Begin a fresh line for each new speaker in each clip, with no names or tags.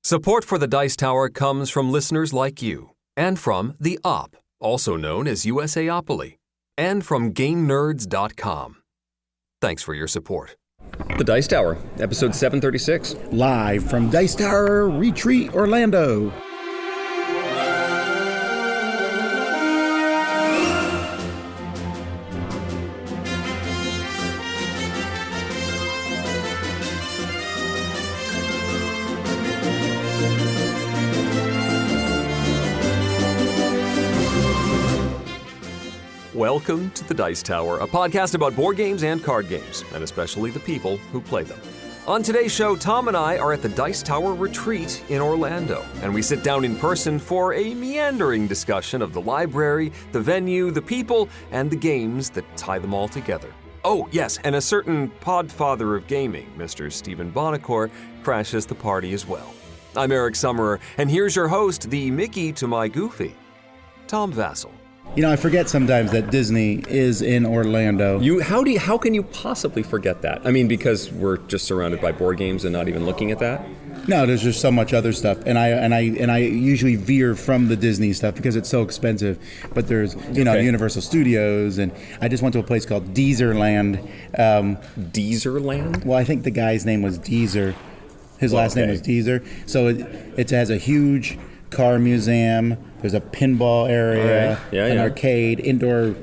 Support for the Dice Tower comes from listeners like you, and from TheOp, also known as USAopoly, and from GameNerds.com. Thanks for your support.
The Dice Tower, episode 736.
Live from Dice Tower Retreat, Orlando.
Welcome to the Dice Tower, a podcast about board games and card games, and especially the people who play them. On today's show, Tom and I are at the Dice Tower Retreat in Orlando, and we sit down in person for a meandering discussion of the library, the venue, the people, and the games that tie them all together. Oh, yes, and a certain podfather of gaming, Mr. Stephen Buonocore, crashes the party as well. I'm Eric Summerer, and here's your host, the Mickey to my Goofy, Tom Vassell.
You know, I forget sometimes that Disney is in Orlando.
How can you possibly forget that? I mean, because we're just surrounded by board games and not even looking at that?
No, there's just so much other stuff, and I usually veer from the Disney stuff because it's so expensive. But there's Universal Studios, and I just went to a place called Deezerland.
Deezerland?
Well, I think the guy's name was Deezer. His last name was Deezer. So it has a huge car museum. There's a pinball area, an arcade, indoor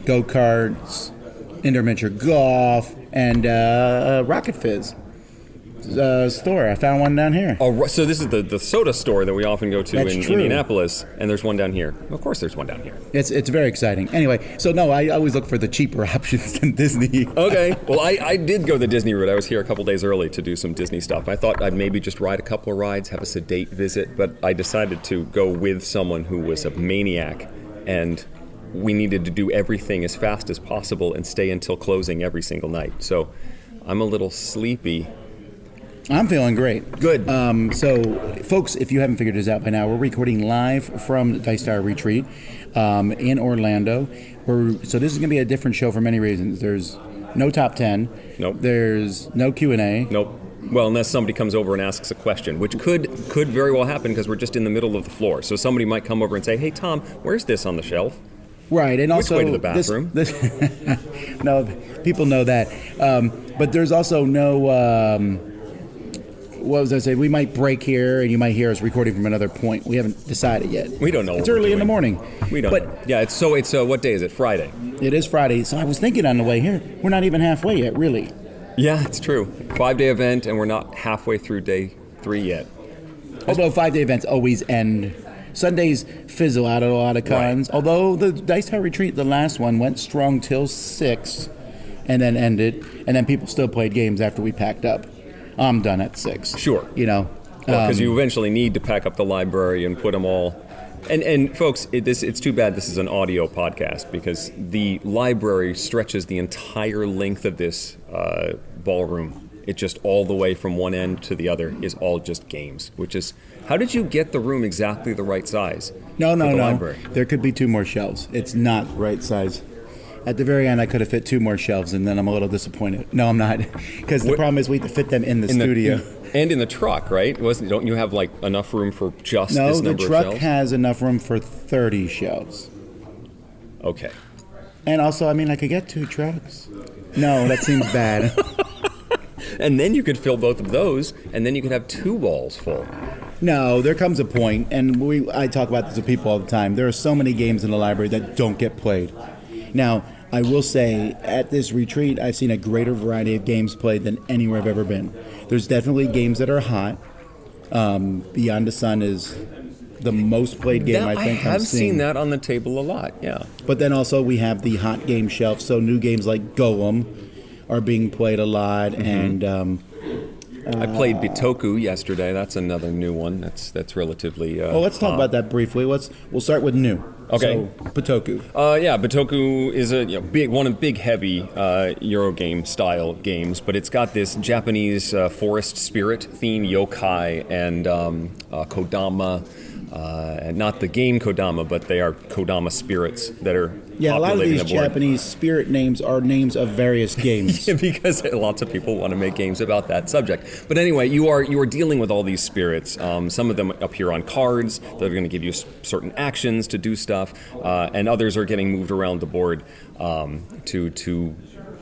go-karts, indoor miniature golf, and Rocket Fizz store. I found one down here.
Oh, so this is the soda store that we often go to in
true.
Indianapolis, and there's one down here. Of course there's one down here.
It's very exciting. Anyway, so no, I always look for the cheaper options than Disney.
Okay. Well, I did go the Disney route. I was here a couple days early to do some Disney stuff. I thought I'd maybe just ride a couple of rides, have a sedate visit, but I decided to go with someone who was a maniac, and we needed to do everything as fast as possible and stay until closing every single night. So I'm a little sleepy.
I'm feeling great.
Good.
So, folks, if you haven't figured this out by now, we're recording live from the Dice Tower Retreat in Orlando. So this is going to be a different show for many reasons. There's no top 10.
Nope.
There's no Q&A.
Nope. Well, unless somebody comes over and asks a question, which could very well happen because we're just in the middle of the floor. So somebody might come over and say, "Hey, Tom, where's this on the shelf?"
Right, and also
which way to the bathroom?
No, people know that. But there's also no. What was I say? We might break here, and you might hear us recording from another point. We haven't decided yet.
We don't know.
It's early in the morning.
We don't know. Yeah, it's what day is it? Friday.
It is Friday. So I was thinking on the way here, we're not even halfway yet, really.
Yeah, it's true. 5-day event, and we're not halfway through day 3 yet.
Although 5-day events always end. Sundays fizzle out at a lot of cons. Right. Although the Dice Tower Retreat, the last one, went strong till 6, and then ended, and then people still played games after we packed up. I'm done at 6.
Sure.
You know.
Because you eventually need to pack up the library and put them all. And folks, it's too bad this is an audio podcast because the library stretches the entire length of this ballroom. It just all the way from one end to the other is all just games, which is, how did you get the room exactly the right size?
No.
Library?
There could be 2 more shelves. It's not the right size. At the very end, I could have fit 2 more shelves, and then I'm a little disappointed. No, I'm not, because the problem is we have to fit them in the studio.
And in the truck, right? Don't you have enough room for just this number of shelves?
No, the truck has enough room for 30 shelves.
Okay.
And also, I could get 2 trucks. No, that seems bad.
And then you could fill both of those, and then you could have 2 walls full.
No, there comes a point, and I talk about this with people all the time. There are so many games in the library that don't get played. Now, I will say, at this retreat, I've seen a greater variety of games played than anywhere I've ever been. There's definitely games that are hot. Beyond the Sun is the most played game I think I've
seen that on the table a lot, yeah.
But then also we have the hot game shelf, so new games like Golem are being played a lot, and
I played Bitoku yesterday. That's another new one. That's relatively.
Let's talk about that briefly. We'll start with new.
Okay.
So, Bitoku.
Bitoku is a big heavy Eurogame style games, but it's got this Japanese forest spirit theme, yokai and kodama. Not the game Kodama, but they are Kodama spirits that are
Yeah, a lot of
populating
these
the board.
Japanese spirit names are names of various games.
Because lots of people want to make games about that subject. But anyway, you are dealing with all these spirits. Some of them appear on cards that are going to give you certain actions to do stuff, and others are getting moved around the board to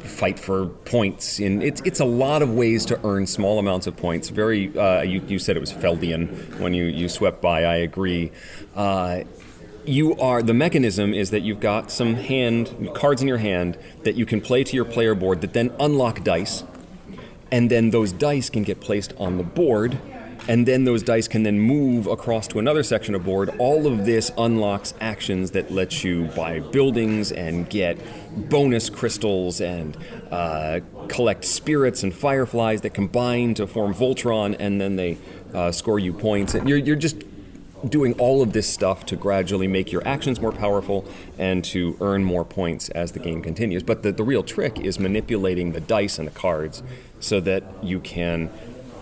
fight for points. And it's a lot of ways to earn small amounts of points. Very, you said it was Feldian when you swept by. I agree. The mechanism is that you've got some cards in your hand that you can play to your player board that then unlock dice, and then those dice can get placed on the board, and then those dice can then move across to another section of board. All of this unlocks actions that let you buy buildings and get bonus crystals and collect spirits and fireflies that combine to form Voltron, and then they score you points. And you're just doing all of this stuff to gradually make your actions more powerful and to earn more points as the game continues. But the real trick is manipulating the dice and the cards so that you can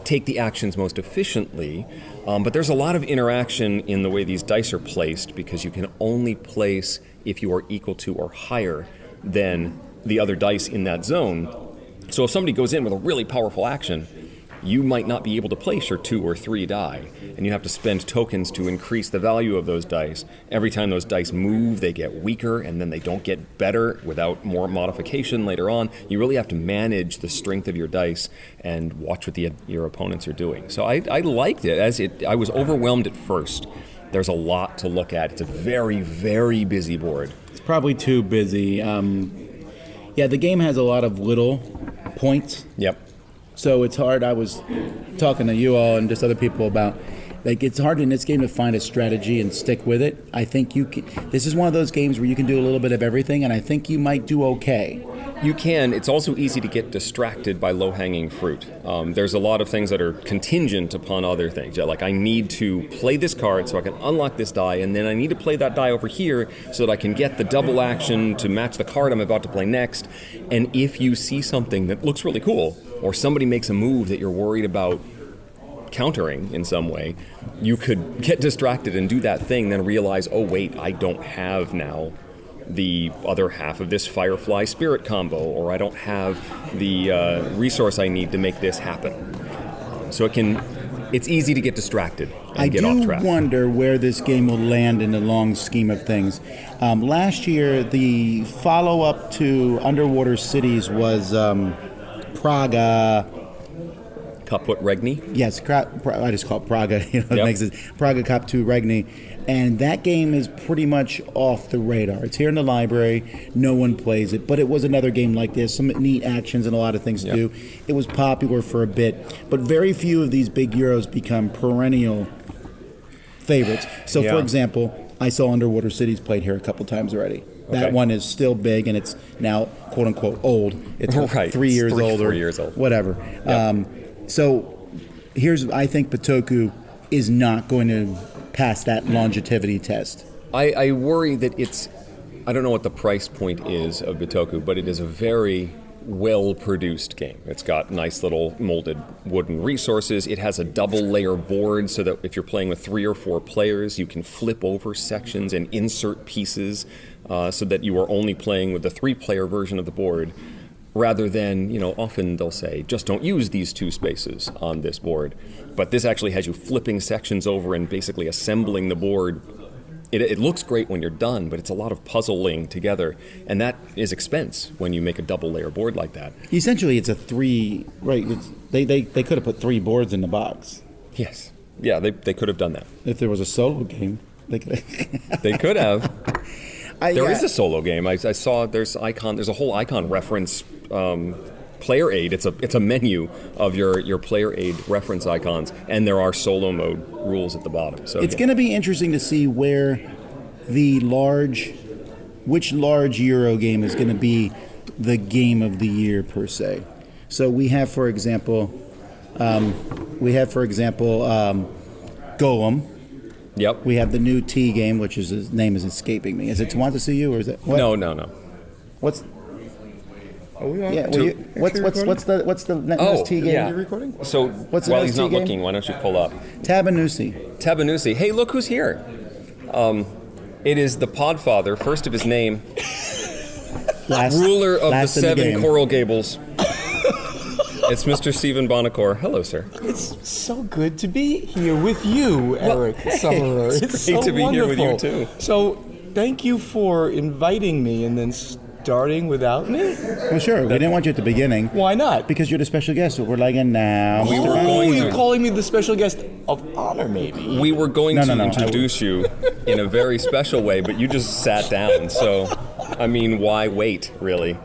take the actions most efficiently. But there's a lot of interaction in the way these dice are placed, because you can only place if you are equal to or higher than the other dice in that zone. So if somebody goes in with a really powerful action, you might not be able to place your 2 or 3 die, and you have to spend tokens to increase the value of those dice. Every time those dice move, they get weaker, and then they don't get better without more modification later on. You really have to manage the strength of your dice and watch what your opponents are doing. So I liked it. I was overwhelmed at first. There's a lot to look at. It's a very, very busy board.
It's probably too busy. Yeah, the game has a lot of little points.
Yep.
So it's hard. I was talking to you all and just other people about, it's hard in this game to find a strategy and stick with it. I think this is one of those games where you can do a little bit of everything, and I think you might do okay.
You can. It's also easy to get distracted by low-hanging fruit. There's a lot of things that are contingent upon other things. Yeah, like I need to play this card so I can unlock this die, and then I need to play that die over here so that I can get the double action to match the card I'm about to play next. And if you see something that looks really cool, or somebody makes a move that you're worried about countering in some way, you could get distracted and do that thing, then realize, oh wait, I don't have now the other half of this Firefly Spirit combo, or I don't have the resource I need to make this happen. So it's easy to get distracted and get off track.
I do wonder where this game will land in the long scheme of things. Last year, the follow-up to Underwater Cities was Praga.
Kaput Regni?
Yes, I just call it Praga. It makes it Praga Cop 2 Regni. And that game is pretty much off the radar. It's here in the library. No one plays it. But it was another game like this. Some neat actions and a lot of things to do. It was popular for a bit. But very few of these big Euros become perennial favorites. So, for example, I saw Underwater Cities played here a couple times already. That one is still big, and it's now, quote-unquote, old. It's 3 years old or
4 years old.
Whatever.
Yep.
So I think Bitoku is not going to pass that longevity test.
I worry that I don't know what the price point is of Bitoku, but it is a very well-produced game. It's got nice little molded wooden resources. It has a double-layer board so that if you're playing with 3 or 4 players, you can flip over sections and insert pieces so that you are only playing with the 3-player version of the board, rather than, often they'll say, just don't use these 2 spaces on this board. But this actually has you flipping sections over and basically assembling the board. It looks great when you're done, but it's a lot of puzzling together, and that is expense when you make a double-layer board like that.
Essentially, it's a 3, right? They could have put 3 boards in the box.
Yes. Yeah, they could have done that.
If there was a solo game, they could have.
They could have. There is a solo game. I saw there's a whole icon reference player aid. It's a menu of your player aid reference icons, and there are solo mode rules at the bottom. So
it's going to be interesting to see where which large Euro game is going to be the game of the year per se. So we have, for example, Golem.
Yep.
We have the new T game, which is his name is escaping me. Is it To Want to See You, or is it what?
No.
What's
Are we on?
Yeah. What's the NST game?
yeah.
You're recording?
So
What's the
while
NST
he's not
game?
looking, why don't you pull up
Tabanusi.
Tabanusi? Hey, look who's here. It is the Podfather, first of his name, ruler of the
last in the
7
game.
Coral Gables. It's Mr. Stephen Buonocore. Hello, sir.
It's so good to be here with you, Eric Summerer.
It's great to be here with you, too.
So, thank you for inviting me and then starting without me.
Well, sure. We didn't want you at the beginning.
Why not?
Because you're the special guest. So we're like, and now.
We were
Mr.
going
You're
to-
calling me the special guest of honor, maybe.
We were going
No,
to
no.
introduce you in a very special way, but you just sat down. So, I mean, why wait, really?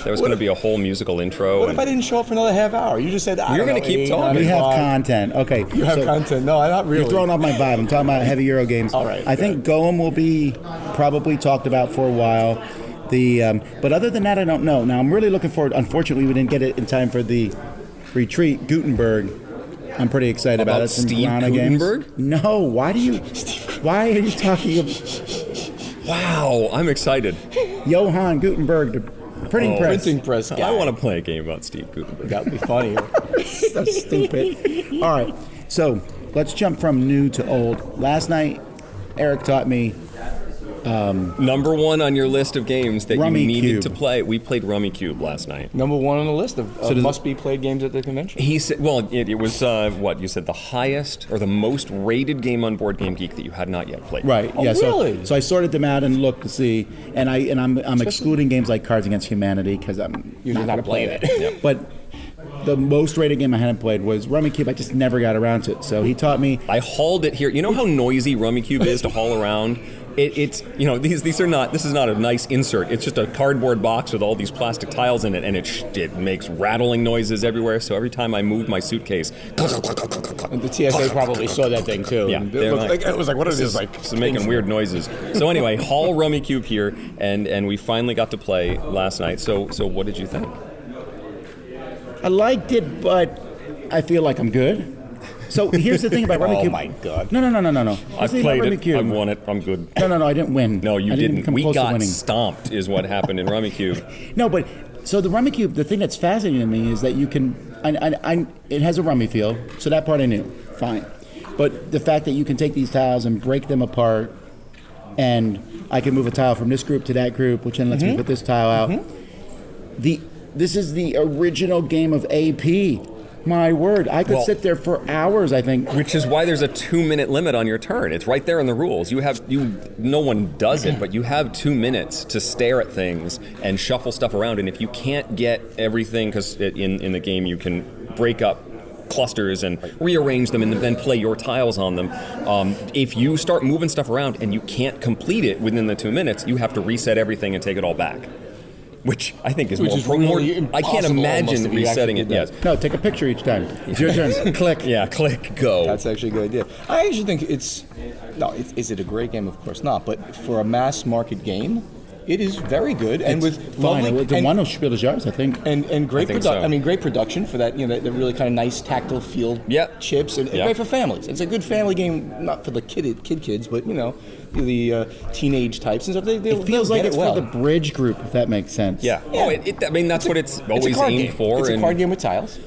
There was going to be a whole musical intro.
What if I didn't show up for another half hour? You just said,
You're
going
gonna
to
keep talking.
We have content. Okay.
You have content. No, not really.
You're throwing off my vibe. I'm talking about heavy Euro games.
All right,
I think Goem will be probably talked about for a while. But other than that, I don't know. Now, I'm really looking forward. Unfortunately, we didn't get it in time for the retreat. Gutenberg. I'm pretty excited about it. From
Steve
Grana Games.
Gutenberg?
No. Why are you talking about
Wow, I'm excited.
Johann Gutenberg, the printing press?
Printing press guy.
I want to play a game about Steve Gutenberg.
That would be funny.
So stupid. All right. So let's jump from new to old. Last night, Eric taught me
Number 1 on your list of games that
Rummy
you needed
Cube.
to play. We played Rummy Cube last night.
Number 1 on the list of
does it-
must-be-played games at the convention.
He said, well, it was, what, you said the highest or the most rated game on Board Game Geek that you had not yet played.
Right.
Oh,
yeah.
really?
So I sorted them out and looked to see, and I'm excluding games like Cards Against Humanity because I'm
You're
not
not
going to play
playing
it.
it.
But the most rated game I hadn't played was Rummy Cube. I just never got around to it. So he taught me.
I hauled it here. You know how noisy Rummy Cube is to haul around? It's, you know, these are not, this is not a nice insert. It's just a cardboard box with all these plastic tiles in it, and it makes rattling noises everywhere. So every time I move my suitcase,
And the TSA probably saw that thing too.
yeah,
And
they're
it was like, what is this?
It's making weird noises. So anyway, haul Rummy Cube here, and we finally got to play last night. So what did you think?
I liked it, but I feel like I'm good. So here's the thing about Rummy
Oh
Cube.
my God.
No.
I've
Here's the thing about
played
Rummy
it.
Cube.
I've won it. I'm good.
No, I didn't win.
No, you
I
didn't.
even come
We
close to
got
winning.
stomped is what happened in Rummy Cube.
No, but so the Rummy Cube, the thing that's fascinating to me is that you can, it has a rummy feel, so that part I knew, fine. But the fact that you can take these tiles and break them apart, and I can move a tile from this group to that group, which then lets me put this tile out. This is the original game of AP. My word, I could
Well-
sit there for hours, I think.
Which is why there's a 2-minute limit on your turn. It's right there in the rules. No one does it, but you have 2 minutes to stare at things and shuffle stuff around. And if you can't get everything, because in the game you can break up clusters and rearrange them and then play your tiles on them. If you start moving stuff around and you can't complete it within the 2 minutes, you have to reset everything and take it all back. Which I think is
Which
more.
is really
I can't
impossible
imagine
almost if you
resetting it.
actually did
Yes.
that.
No, take a picture each time. It's your turn. Click.
Yeah. Click. Go.
That's actually a good idea. I actually think is it a great game? Of course not. But for a mass market game, it is very good and with
Fine.
lovely
The one of Spiel des Jahres, I think.
and great
I think
production.
so.
I mean, great production for that. You know, that really kind of nice tactile feel
Yep.
chips and
Yep.
great for families. It's a good family game, not for the kids, but you know, the teenage types and stuff.
It feels like
get
it's
it well.
for the bridge group, if that makes sense.
Yeah. Oh, I mean, that's what it's
It's a
always
card
aimed
game.
for.
It's a
and-
card game with tiles.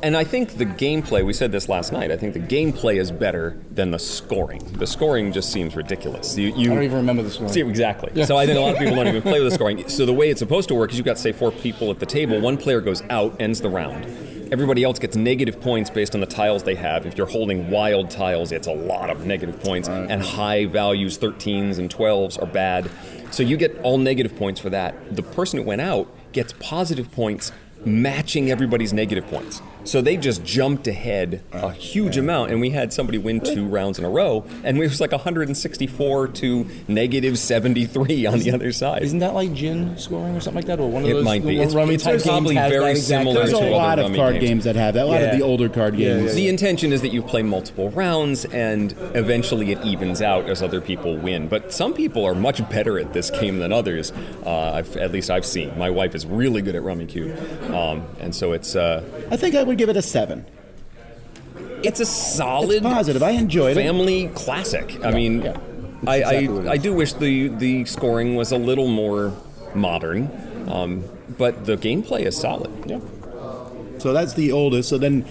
And I think the gameplay, we said this last night, I think the gameplay is better than the scoring. The scoring just seems ridiculous. I
I don't even remember the scoring.
See, exactly. So I think a lot of people don't even play with the scoring. So the way it's supposed to work is you've got, say, 4 people at the table. One player goes out, ends the round. Everybody else gets negative points based on the tiles they have. If you're holding wild tiles, it's a lot of negative points. And high values, 13s and 12s, are bad. So you get all negative points for that. The person who went out gets positive points matching everybody's negative points. So they just jumped ahead a huge amount, and we had somebody win 2 rounds in a row, and it was like 164 to negative 73 on the other side.
Isn't that like gin scoring or something like that, or one of
It
those?
might be.
the
It's
rummy type
probably
games has
very
that exact
similar
There's
to
a
other
lot of
rummy
card
games.
games that have that. A lot of
Yeah.
the older card games.
The intention is that you play multiple rounds and eventually it evens out as other people win. But some people are much better at this game than others. At least I've seen. My wife is really good at Rummy Cube. And so it's
I think I would give it a 7.
a solid
It's positive. I enjoyed it.
family classic. I mean,
yeah.
exactly what it
I
is.
do wish the scoring was a little more modern. but the gameplay is solid.
Yeah.
So that's the oldest. So then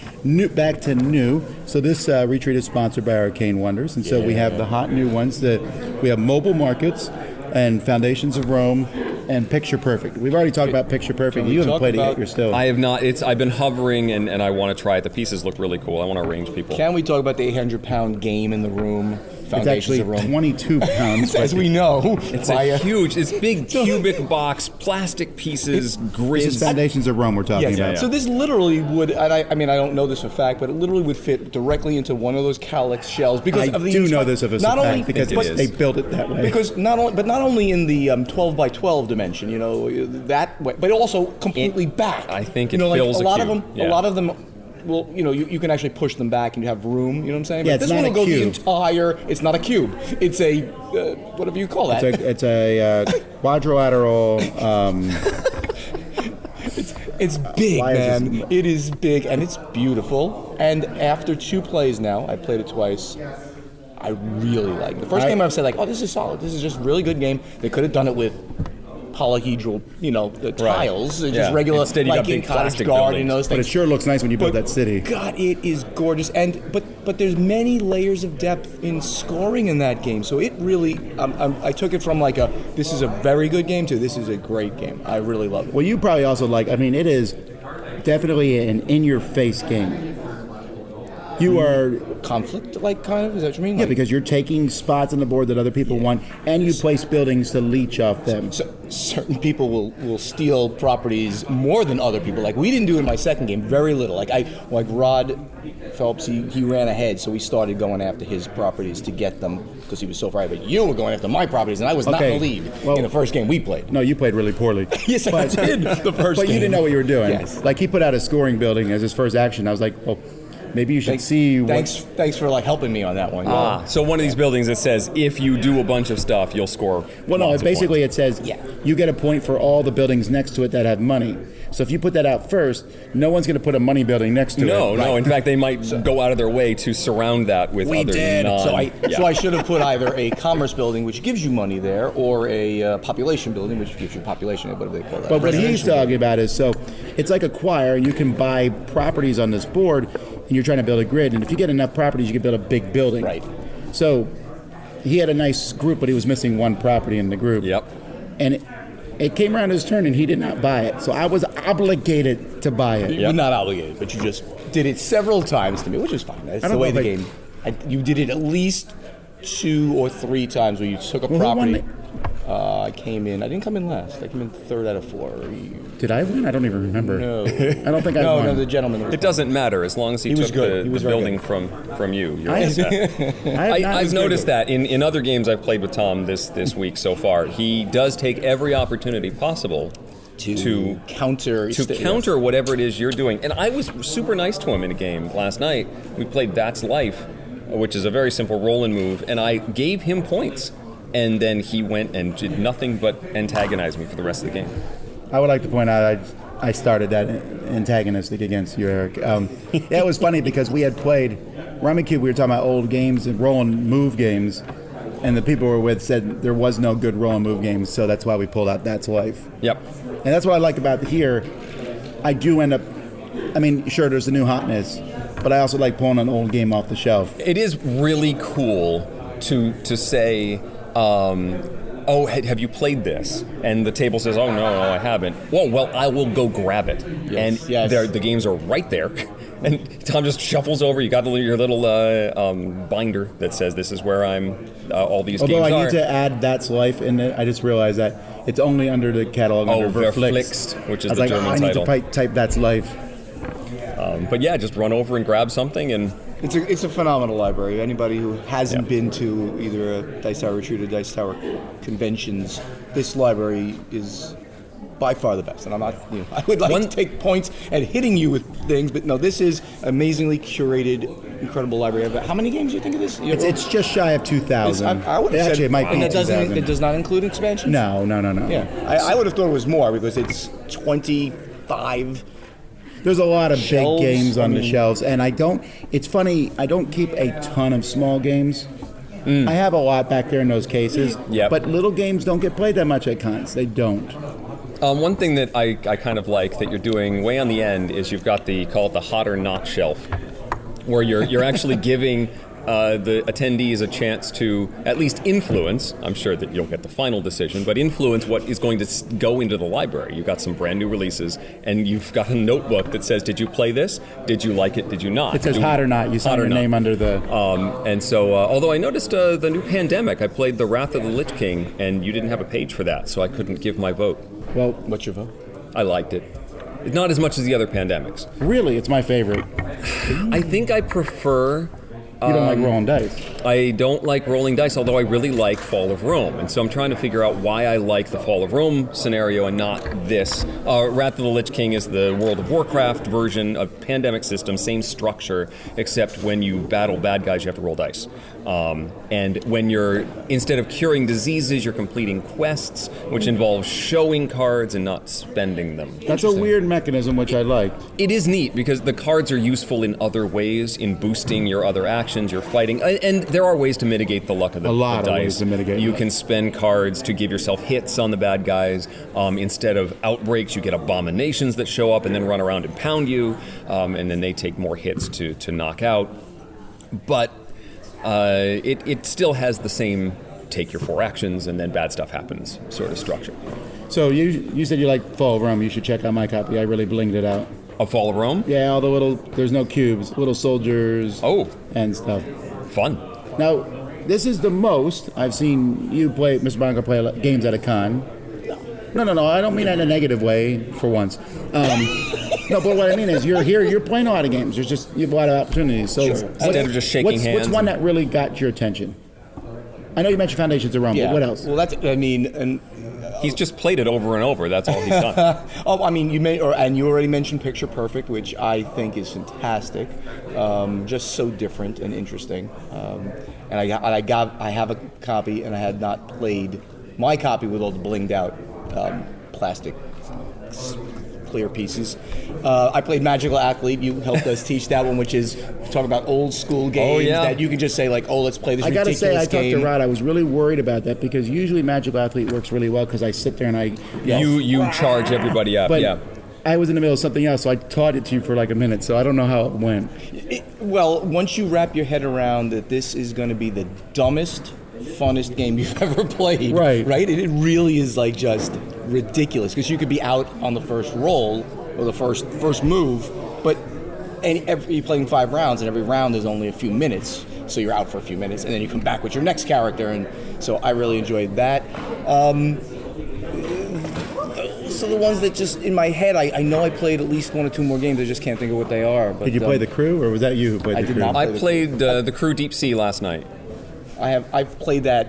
back to new. So this retreat is sponsored by Arcane Wonders. And so we have the hot new ones. We have Mobile Markets and Foundations of Rome and Picture Perfect. We've already talked about Picture Perfect. You haven't played it yet. You're still...
I have not. I've been hovering, and I want to try it. The pieces look really cool. I want to arrange people.
Can we talk about the 800-pound game in the room?
It's actually 22 pounds.
As we know.
It's it's big cubic box, plastic pieces, grids.
This is Foundations of Rome we're talking about.
Yeah.
So this literally would, and I mean, I don't know this for a fact, but it literally would fit directly into one of those Calyx shells. Because
I do know this of a fact because they built it that way.
Because not only in the 12 by 12 dimension, that way, but also completely back.
I think it fills
a lot
cube.
of them. A lot of them. Well, you can actually push them back and you have room, you know what I'm saying?
Yeah,
but this one will go the entire, it's not a cube. It's a, whatever you call that.
It's a quadrilateral...
It's big, man. It is big and it's beautiful. And after 2 plays now, I played it twice, I really like it. The first game I said this is solid. This is just a really good game. They could have done it with polyhedral, the tiles, just regular,
instead
like in Cottage Garden, those things.
But it sure looks nice when you build that city.
God, it is gorgeous, but there's many layers of depth in scoring in that game. So it really, I took it from this is a very good game to this is a great game. I really love it.
Well, you probably also it is definitely an in-your-face game. You are...
Conflict, kind of? Is that what you mean?
Yeah, because you're taking spots on the board that other people want, and you place buildings to leech off them.
So, certain people will steal properties more than other people. We didn't do it in my second game, very little. Rod Phelps, he ran ahead, so we started going after his properties to get them, because he was so far ahead. But you were going after my properties, and I was not in the lead in the first game we played.
No, you played really poorly.
Yes, I did the first
But
game.
you didn't know what you were doing.
Yes.
He put out a scoring building as his first action. I was like, well... Maybe you should see what...
Thanks for helping me on that one.
So one of these buildings that says if you do a bunch of stuff, you'll score.
Well, no, basically it says you get a point for all the buildings next to it that have money. So if you put that out first, no one's going to put a money building next to it.
No. In fact, they might go out of their way to surround that with other
So I should have put either a commerce building, which gives you money there, or a population building, which gives you population, whatever they call that.
But what he's talking about is, so it's like a choir, and you can buy properties on this board, and you're trying to build a grid, and if you get enough properties, you can build a big building.
Right.
So he had a nice group, but he was missing one property in the group.
Yep.
And it came around his turn, and he did not buy it. So I was obligated to buy it.
You're not obligated, but you just did it several times to me, which is fine. That's the way the game. You did it at least 2 or 3 times where you took a property. I came in. I didn't come in last. I came in 3rd out of 4.
Did I win? I don't even remember.
No.
I don't think I won.
No, the gentleman.
It doesn't matter as long as he took the building from you. You're all set. I've noticed that in other games I've played with Tom this week so far, he does take every opportunity possible to counter whatever it is you're doing. And I was super nice to him in a game last night. We played That's Life, which is a very simple roll and move, and I gave him points. And then he went and did nothing but antagonize me for the rest of the game.
I would like to point out I started that antagonistic against you, Eric. It was funny because we had played Rummy Cube. We were talking about old games and roll and move games, and the people we were with said there was no good roll and move games, so that's why we pulled out That's Life.
Yep.
And that's what I like about here. I do end up, sure, there's the new hotness, but I also like pulling an old game off the shelf.
It is really cool to say... have you played this? And the table says, oh, no, I haven't. Well, I will go grab it.
Yes,
and the games are right there. And Tom just shuffles over. You got your little binder that says this is where all these games are.
Although I need to add That's Life in it. I just realized that it's only under the catalog under Verflixt,
which is the German title.
I need to type That's Life.
But yeah, just run over and grab something and...
It's a phenomenal library. Anybody who hasn't been to either a Dice Tower Retreat or Dice Tower conventions, this library is by far the best. And I'm not, I would like to take points at hitting you with things, but no, this is amazingly curated, incredible library. How many games do you think of this?
It's just shy of 2,000.
I would have said,
it might be 2,000.
It does not include expansions?
No.
Yeah, I would have thought it was more because it's 25.
There's a lot of
shelves,
big games on the shelves, and it's funny, I don't keep a ton of small games. I have a lot back there in those cases, but little games don't get played that much at cons. They don't.
One thing that I kind of like that you're doing way on the end is you've got call it the hot or not shelf, where you're actually giving the attendees a chance to at least influence, I'm sure that you'll get the final decision, but influence what is going to go into the library. You've got some brand new releases, and you've got a notebook that says, did you play this? Did you like it? Did you not?
It says hot or not. You sign your name under the...
And so, although I noticed the new Pandemic, I played The Wrath of the Lich King, and you didn't have a page for that, so I couldn't give my vote.
Well,
what's your vote?
I liked it. Not as much as the other Pandemics.
Really? It's my favorite.
I think I prefer...
You don't like rolling dice.
I don't like rolling dice, although I really like Fall of Rome. And so I'm trying to figure out why I like the Fall of Rome scenario and not this. Wrath of the Lich King is the World of Warcraft version of Pandemic system, same structure, except when you battle bad guys, you have to roll dice. And when instead of curing diseases, you're completing quests, which involves showing cards and not spending them.
That's a weird mechanism, which I like.
It is neat, because the cards are useful in other ways, in boosting your other actions, your fighting, and there are ways to mitigate the luck of the dice.
A lot of ways to mitigate.
You can spend cards to give yourself hits on the bad guys. Instead of outbreaks, you get abominations that show up and then run around and pound you, and then they take more hits to knock out. But it still has the same take your 4 actions and then bad stuff happens sort of structure.
So you said you like Fall of Rome. You should check out my copy. I really blinged it out.
A Fall of Rome?
Yeah, all there's no cubes, little soldiers and stuff.
Fun.
Now, this is the most I've seen you play, Mr. Buonocore, play games at a con. No, I don't mean that in a negative way, for once. No, but what I mean is you're here, you're playing a lot of games. You have a lot of opportunities. So
Instead of just shaking hands.
What's one that really got your attention? I know you mentioned Foundations of Rome, but what else?
Well,
he's just played it over and over. That's all he's done.
And you already mentioned Picture Perfect, which I think is fantastic. Just so different and interesting. And I have a copy, and I had not played my copy with all the blinged out plastic clear pieces. I played Magical Athlete. You helped us teach that one, which is talk about old school games that you can just say like, let's play this ridiculous game. I gotta say, I talked to Rod. I
was really worried about that because usually Magical Athlete works really well because I sit there and
you charge everybody up.
But I was in the middle of something else, so I taught it to you for like a minute. So I don't know how it went.
Well, once you wrap your head around that this is going to be the dumbest, funnest game you've ever played, right? It really is like just ridiculous because you could be out on the first roll or the first move, but you're playing 5 rounds, and every round is only a few minutes, so you're out for a few minutes, and then you come back with your next character, and so I really enjoyed that. So the ones that just in my head, I know I played at least 1 or 2 more games. I just can't think of what they are. But,
did you play The Crew, or was that you who played The Crew?
I played The Crew Deep Sea last night.
I've played that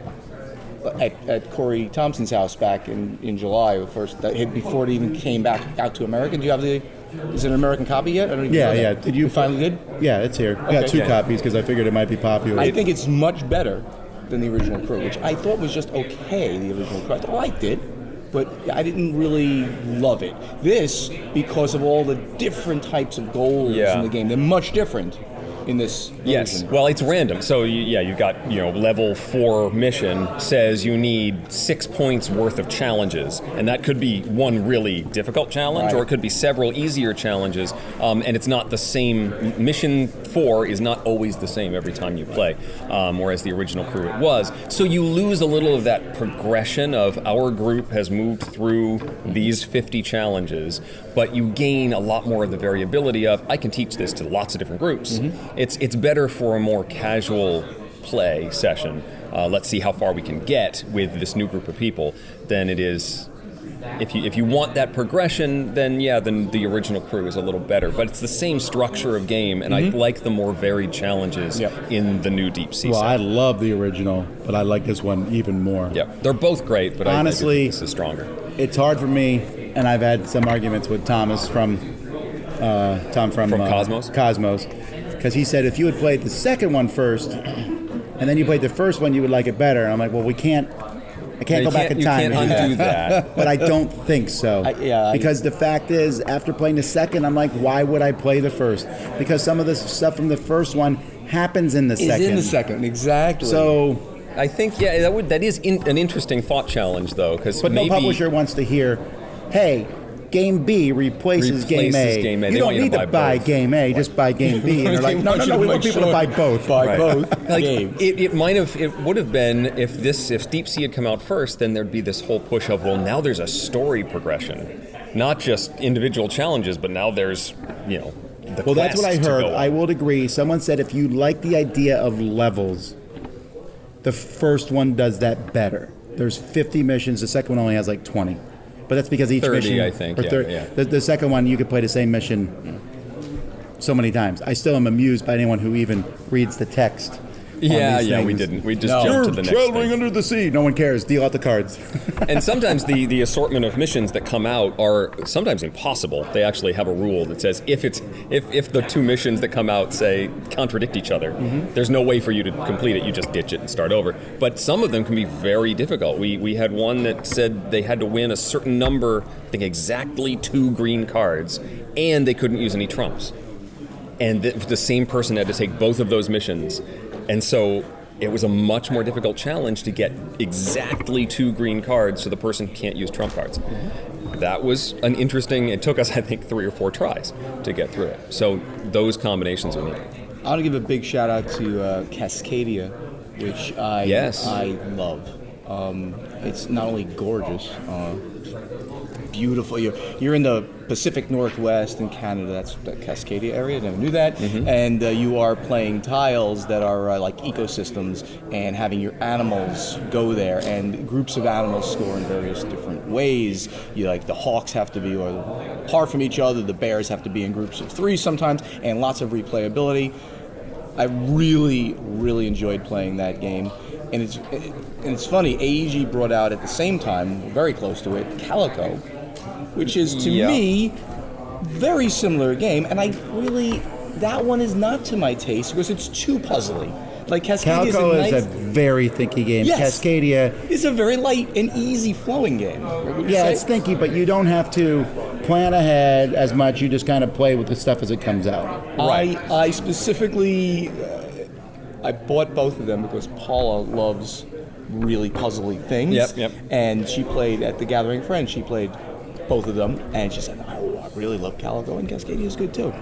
at Corey Thompson's house back in July, before it even came back out to America. Do you have is it an American copy yet? I don't even know that.
Yeah. Did you
finally did?
Yeah, it's here. I got 2 copies because I figured it might be popular.
I think it's much better than the original Crew, which I thought was just okay. The original Crew, I liked it, but I didn't really love it. This, because of all the different types of goals in the game, they're much different in this version.
Yes, well, it's random. So you've got level 4 mission says you need 6 points worth of challenges, and that could be one really difficult challenge, or it could be several easier challenges. And it's not the same. Mission 4 is not always the same every time you play, whereas the original Crew it was. So you lose a little of that progression of our group has moved through these 50 challenges, but you gain a lot more of the variability of I can teach this to lots of different groups. Mm-hmm. It's better for a more casual play session. Let's see how far we can get with this new group of people than it is. If you want that progression, then the original Crew is a little better. But it's the same structure of game, and I like the more varied challenges in the new Deep Sea.
Well, I love the original, but I like this one even more.
Yeah, they're both great, but honestly, I think this is stronger.
It's hard for me, and I've had some arguments with Thomas from
Cosmos.
Because he said if you had played the second one first, and then you played the first one, you would like it better. And I'm like, well, I can't go back in time.
You can't undo that.
But I don't think so. Because the fact is, after playing the second, I'm like, why would I play the first? Because some of the stuff from the first one happens in the second.
Is in the second, exactly.
So
I think, that is an interesting thought challenge, though.
But no publisher wants to hear, hey, Game B replaces Game A.
Game A.
You
They
don't
want you
need
to
to
buy
buy
both.
Game A, just buy Game B. And they're like, no, we want people to buy both.
Buy both
Like,
games.
it would have been if Deep Sea had come out first, then there'd be this whole push of, well, now there's a story progression, not just individual challenges, but now there's, the
Well, that's what I
quest to
heard.
go on.
I will agree. Someone said if you like the idea of levels, the first one does that better. There's 50 missions. The second one only has like 20. But that's because each
30,
mission...
I think,
or
yeah,
30
yeah.
The second one, you could play the same mission so many times. I still am amused by anyone who even reads the text.
Yeah,
these
we
things.
didn't. We just jumped to the next thing.
under the sea. No one cares. Deal out the cards.
And sometimes the assortment of missions that come out are sometimes impossible. They actually have a rule that says if the two missions that come out, say, contradict each other, there's no way for you to complete it. You just ditch it and start over. But some of them can be very difficult. We had one that said they had to win a certain number, I think exactly 2 green cards, and they couldn't use any trumps. And the same person had to take both of those missions. And so it was a much more difficult challenge to get exactly 2 green cards so the person can't use trump cards. That was it took us, I think, 3 or 4 tries to get through it. So those combinations are neat.
I want to give a big shout out to Cascadia, which I love. It's not only gorgeous, beautiful. You're in the Pacific Northwest in Canada. That's the Cascadia area. Never knew that. And you are playing tiles that are like ecosystems, and having your animals go there, and groups of animals score in various different ways. The hawks have to be apart from each other. The bears have to be in groups of 3 sometimes, and lots of replayability. I really, really enjoyed playing that game. And it's funny, AEG brought out at the same time, very close to it, Calico, which is, to me, very similar game. And that one is not to my taste because it's too puzzly. Like Cascadia
Calico is a very thinky game.
Yes.
Cascadia
is a very light and easy flowing game.
Yeah, it's thinky, but you don't have to plan ahead as much. You just kind of play with the stuff as it comes out.
Right. I specifically... I bought both of them because Paula loves really puzzly things.
Yep.
And she played at the Gathering Friends. She played both of them, and she said, "Oh, I really love Calico, and Cascadia is good too."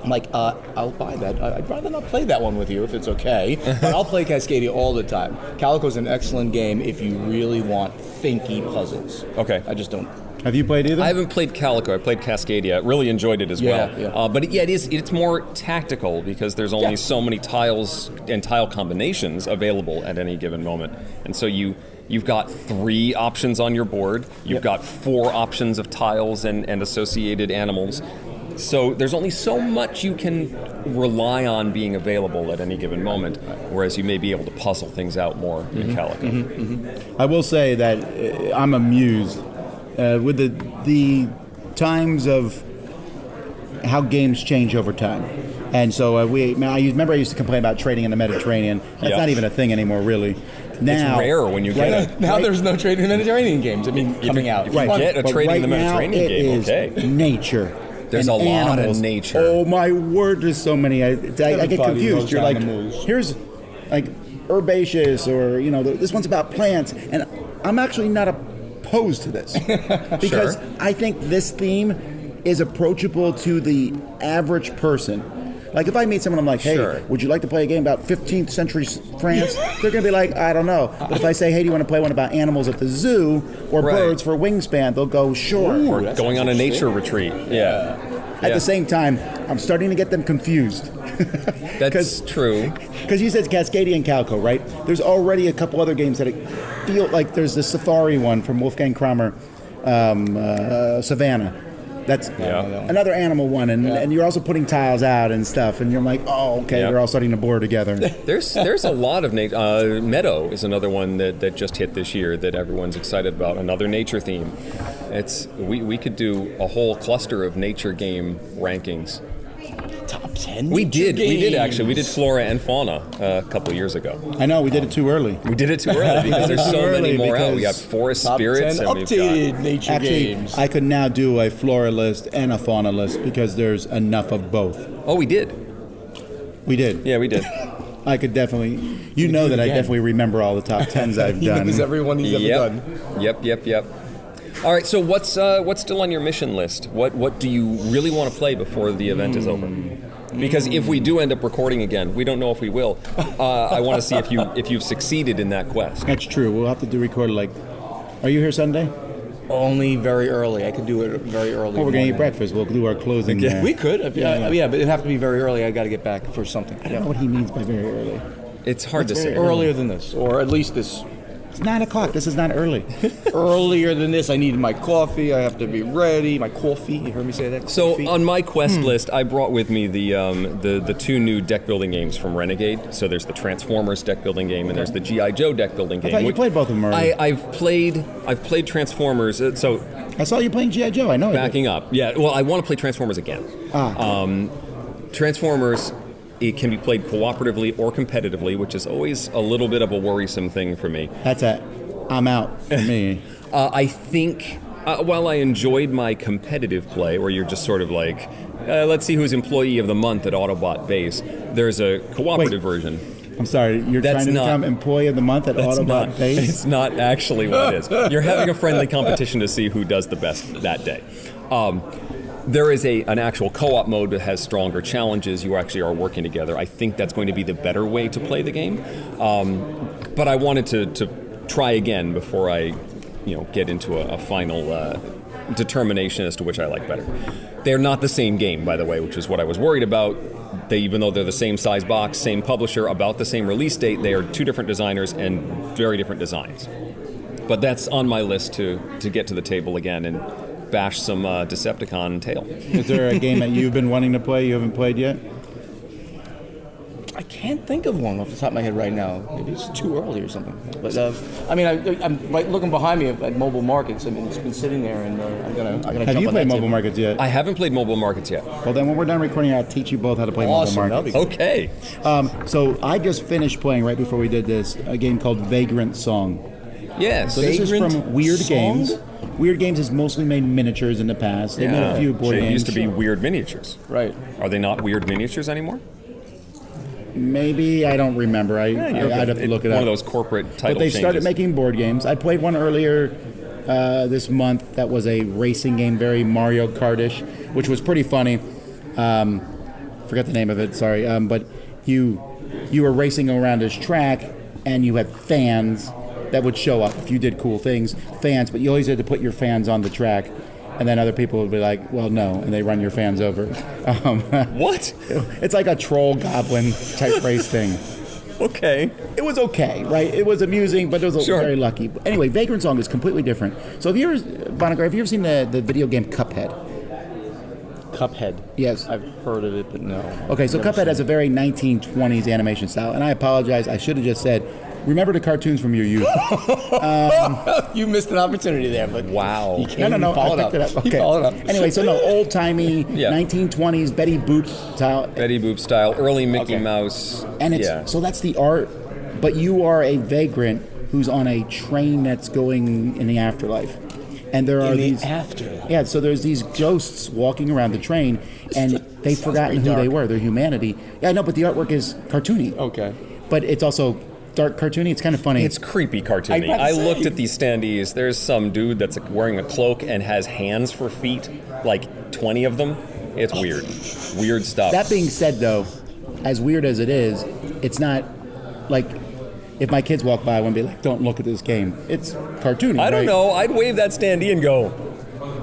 I'm like, I'll buy that. I'd rather not play that one with you if it's okay, but I'll play Cascadia all the time. Calico's an excellent game if you really want thinky puzzles.
Okay.
I just don't.
Have you played either?
I haven't played Calico. I played Cascadia. Really enjoyed it as well.
Yeah.
But it's more tactical because there's only so many tiles and tile combinations available at any given moment. And so you've got 3 options on your board. You've got 4 options of tiles and associated animals. So there's only so much you can rely on being available at any given moment, whereas you may be able to puzzle things out more in Calico.
I will say that I'm amused with the times of how games change over time. And so I used to complain about trading in the Mediterranean. That's not even a thing anymore, really. Now,
it's rare when you get it.
Now there's no trading in the Mediterranean games. Coming out.
If you get a trading in the Mediterranean game,
okay. Nature.
There's a lot of nature.
Oh my word! There's so many. I get confused. You're like, here's like herbaceous, or this one's about plants, and I'm actually not opposed to this because I think this theme is approachable to the average person. Like if I meet someone, I'm like, hey, would you like to play a game about 15th century France? They're going to be like, I don't know. But if I say, hey, do you want to play one about animals at the zoo or birds for wingspan? They'll go, sure.
Or going on a nature retreat. Yeah.
At the same time, I'm starting to get them confused.
That's true.
Because you said Cascadia and Calico, right? There's already a couple other games that feel like there's the Safari one from Wolfgang Kramer, Savannah. That's another animal one, and you're also putting tiles out and stuff, and you're like, oh, okay, they're all starting to blur together.
There's a lot of nature. Meadow is another one that just hit this year that everyone's excited about. Another nature theme. We could do a whole cluster of nature game rankings.
Top 10
We did actually. We did
games.
flora and fauna a couple of years ago.
I know, we did it too early.
We did it too early because there's so many more out. We got forest
Top
spirits
10
and we've
updated
got...
nature
Actually,
games.
I could now do a flora list and a fauna list because there's enough of both.
Oh, we did.
We did.
Yeah, we did.
I could definitely... You know that I definitely remember all the top 10s I've
He
done.
knows everyone he's ever done.
Yep. All right, so what's still on your mission list? What do you really want to play before the event is over? Because if we do end up recording again, we don't know if we will. I want to see if you've succeeded in that quest.
That's true. We'll have to record like. Are you here Sunday?
Only very early. I could do it very early.
Oh, we're gonna eat breakfast. We'll do our closing. There.
We could. Yeah, but it'd have to be very early. I got to get back for something.
I don't know what he means by very early.
It's hard to say.
Earlier than this, or at least this.
It's 9 o'clock. This is not early.
Earlier than this, I need my coffee. I have to be ready. My coffee. You heard me say that?
So
Coffee.
on my quest list, I brought with me the two new deck building games from Renegade. So there's the Transformers deck building game, and there's the G.I. Joe deck building game.
I thought you played both of them already.
I've played Transformers. So
I saw you playing G.I. Joe. I know.
Backing up, yeah. Well, I want to play Transformers again. Transformers. It can be played cooperatively or competitively, which is always a little bit of a worrisome thing for me.
I'm out for me.
I think while I enjoyed my competitive play, where you're just sort of like, let's see who's employee of the month at Autobot Base, there's a cooperative version.
I'm sorry, you're trying to become employee of the month at Autobot Base?
It's not actually what it is. You're having a friendly competition to see who does the best that day. There is an actual co-op mode that has stronger challenges. You actually are working together. I think that's going to be the better way to play the game. But I wanted to try again before I get into a final determination as to which I like better. They're not the same game, by the way, which is what I was worried about. Even though they're the same size box, same publisher, about the same release date, they are two different designers and very different designs. But that's on my list to get to the table again and bash some Decepticon tail.
Is there a game that you've been wanting to play you haven't played yet?
I can't think of one off the top of my head right now. Maybe it's too early or something. But I'm like looking behind me at Mobile Markets. I mean, it's been sitting there, and I'm gonna
Have
jump
you
on
played
that
Mobile
table.
Markets yet?
I haven't played Mobile Markets yet.
Well, then when we're done recording, I'll teach you both how to play
Awesome,
Mobile
that'll
Markets.
be
Okay.
So I just finished playing right before we did this a game called Vagrant Song.
Yes.
So this is
Vagrant
from Weird
Song?
Games. Weird Games has mostly made miniatures in the past. They made a few board
They
games.
used to be Weird Miniatures.
Right.
Are they not Weird Miniatures anymore?
Maybe, I don't remember. I'd have to look it up.
One of those corporate title
But they started
changes.
making board games. I played one earlier this month that was a racing game, very Mario Kart-ish, which was pretty funny. Forget the name of it, sorry. But you were racing around this track, and you had fans that would show up if you did cool things. Fans, but you always had to put your fans on the track. And then other people would be like, well, no, and they run your fans over.
What?
It's like a troll goblin type race thing.
Okay.
It was okay, right? It was amusing, but it was very lucky. Anyway, Vagrant Song is completely different. So have you ever, Buonocore, have you ever seen the video game Cuphead?
Cuphead.
Yes.
I've heard of it, but no.
Okay, so Cuphead has a very 1920s animation style, and I apologize, I should have just said, remember the cartoons from your youth.
You missed an opportunity there, but
Wow.
you can't
No,
follow
I picked it up. Okay.
You followed up.
Anyway, so no, old-timey, 1920s Betty Boop style.
Betty Boop style, early Mickey Mouse.
And it's so that's the art, but you are a vagrant who's on a train that's going in the afterlife. And there are these
afterlife.
Yeah, so there's these ghosts walking around the train, and they've forgotten who they were. They're humanity. Yeah, no, but the artwork is cartoony.
Okay.
But it's also dark cartoony. It's kind of funny.
It's creepy cartoony. I looked at these standees. There's some dude that's wearing a cloak and has hands for feet, like 20 of them. It's weird. Weird stuff.
That being said, though, as weird as it is, it's not like if my kids walk by, I wouldn't be like, don't look at this game. It's cartoony,
I don't
right?
know. I'd wave that standee and go,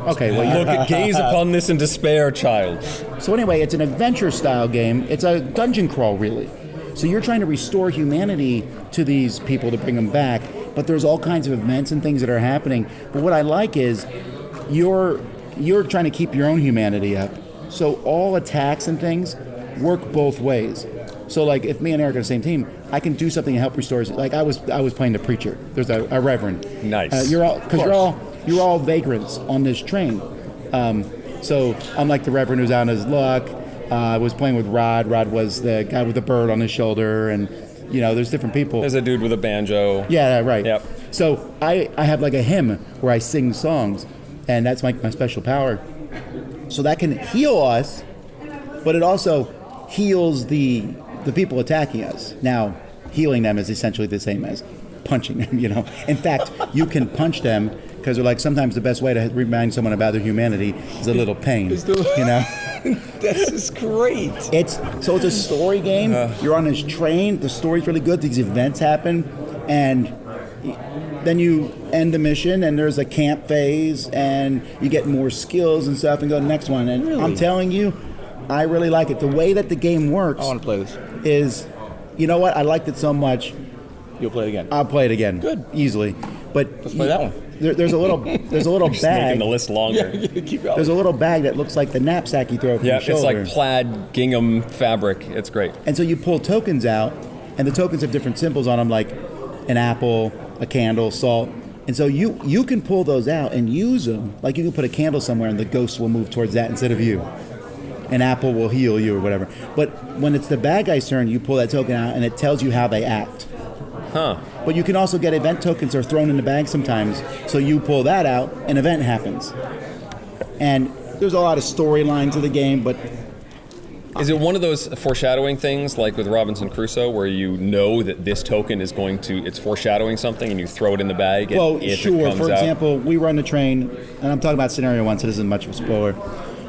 Okay, well,
gaze upon this in despair, child.
So anyway, it's an adventure-style game. It's a dungeon crawl, really. So you're trying to restore humanity to these people to bring them back, but there's all kinds of events and things that are happening. But what I like is you're trying to keep your own humanity up. So all attacks and things work both ways. So like if me and Eric are on the same team, I can do something to help restore. Like I was playing the preacher. There's a reverend.
Nice.
You're all vagrants on this train. So I'm like the reverend who's out on his luck. I was playing with Rod. Rod was the guy with the bird on his shoulder, and there's different people.
There's a dude with a banjo.
Yeah, right.
Yep.
So I have like a hymn where I sing songs, and that's my special power. So that can heal us, but it also heals the people attacking us. Now, healing them is essentially the same as punching them. In fact, you can punch them because they're like, sometimes the best way to remind someone about their humanity is a little pain. You know?
This is great.
It's a story game. You're on this train. The story's really good. These events happen, and then you end the mission, and there's a camp phase, and you get more skills and stuff, and go to the next one. And
Really?
I'm telling you, I really like it. The way that the game works
I want to play this.
is, you know what? I liked it so much.
You'll play it again.
I'll play it again.
Good.
Easily. But
Let's play that one.
There's a little
Just
bag.
making the list longer.
Keep going.
There's a little bag that looks like the knapsack you throw from
Yeah,
your shoulder.
it's like plaid gingham fabric. It's great.
And so you pull tokens out, and the tokens have different symbols on them, like an apple, a candle, salt. And so you can pull those out and use them. Like you can put a candle somewhere, and the ghost will move towards that instead of you. An apple will heal you or whatever. But when it's the bad guy's turn, you pull that token out, and it tells you how they act.
Huh.
But you can also get event tokens that are thrown in the bag sometimes. So you pull that out, an event happens. And there's a lot of storyline to the game, but
Is it one of those foreshadowing things like with Robinson Crusoe where you know that this token is it's foreshadowing something and you throw it in the bag and
well,
if
sure.
it comes
For
out?
example, we run the train, and I'm talking about scenario one, so this isn't much of a spoiler.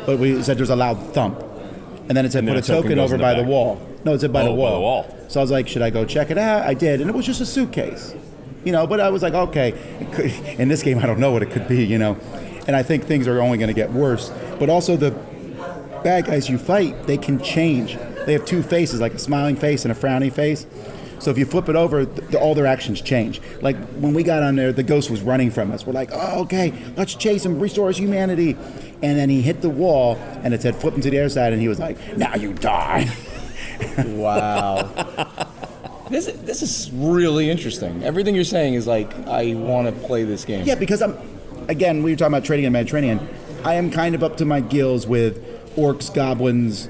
But we said there's a loud thump. And then it said
And then
put a
a token
token
goes
over
in the
by the
bag.
wall. No, it said by the
Oh,
wall.
by the wall.
So I was like, should I go check it out? I did, and it was just a suitcase. You know, but I was like, okay. In this game, I don't know what it could be, you know. And I think things are only going to get worse. But also the bad guys you fight, they can change. They have two faces, like a smiling face and a frowning face. So if you flip it over, all their actions change. Like when we got on there, the ghost was running from us. We're like, oh, okay, let's chase him, restore his humanity. And then he hit the wall, and it said flip him to the other side, and he was like, now you die.
Wow. This is really interesting. Everything you're saying is like, I want to play this game.
Yeah, because again, we were talking about trading in Mediterranean. I am kind of up to my gills with orcs, goblins,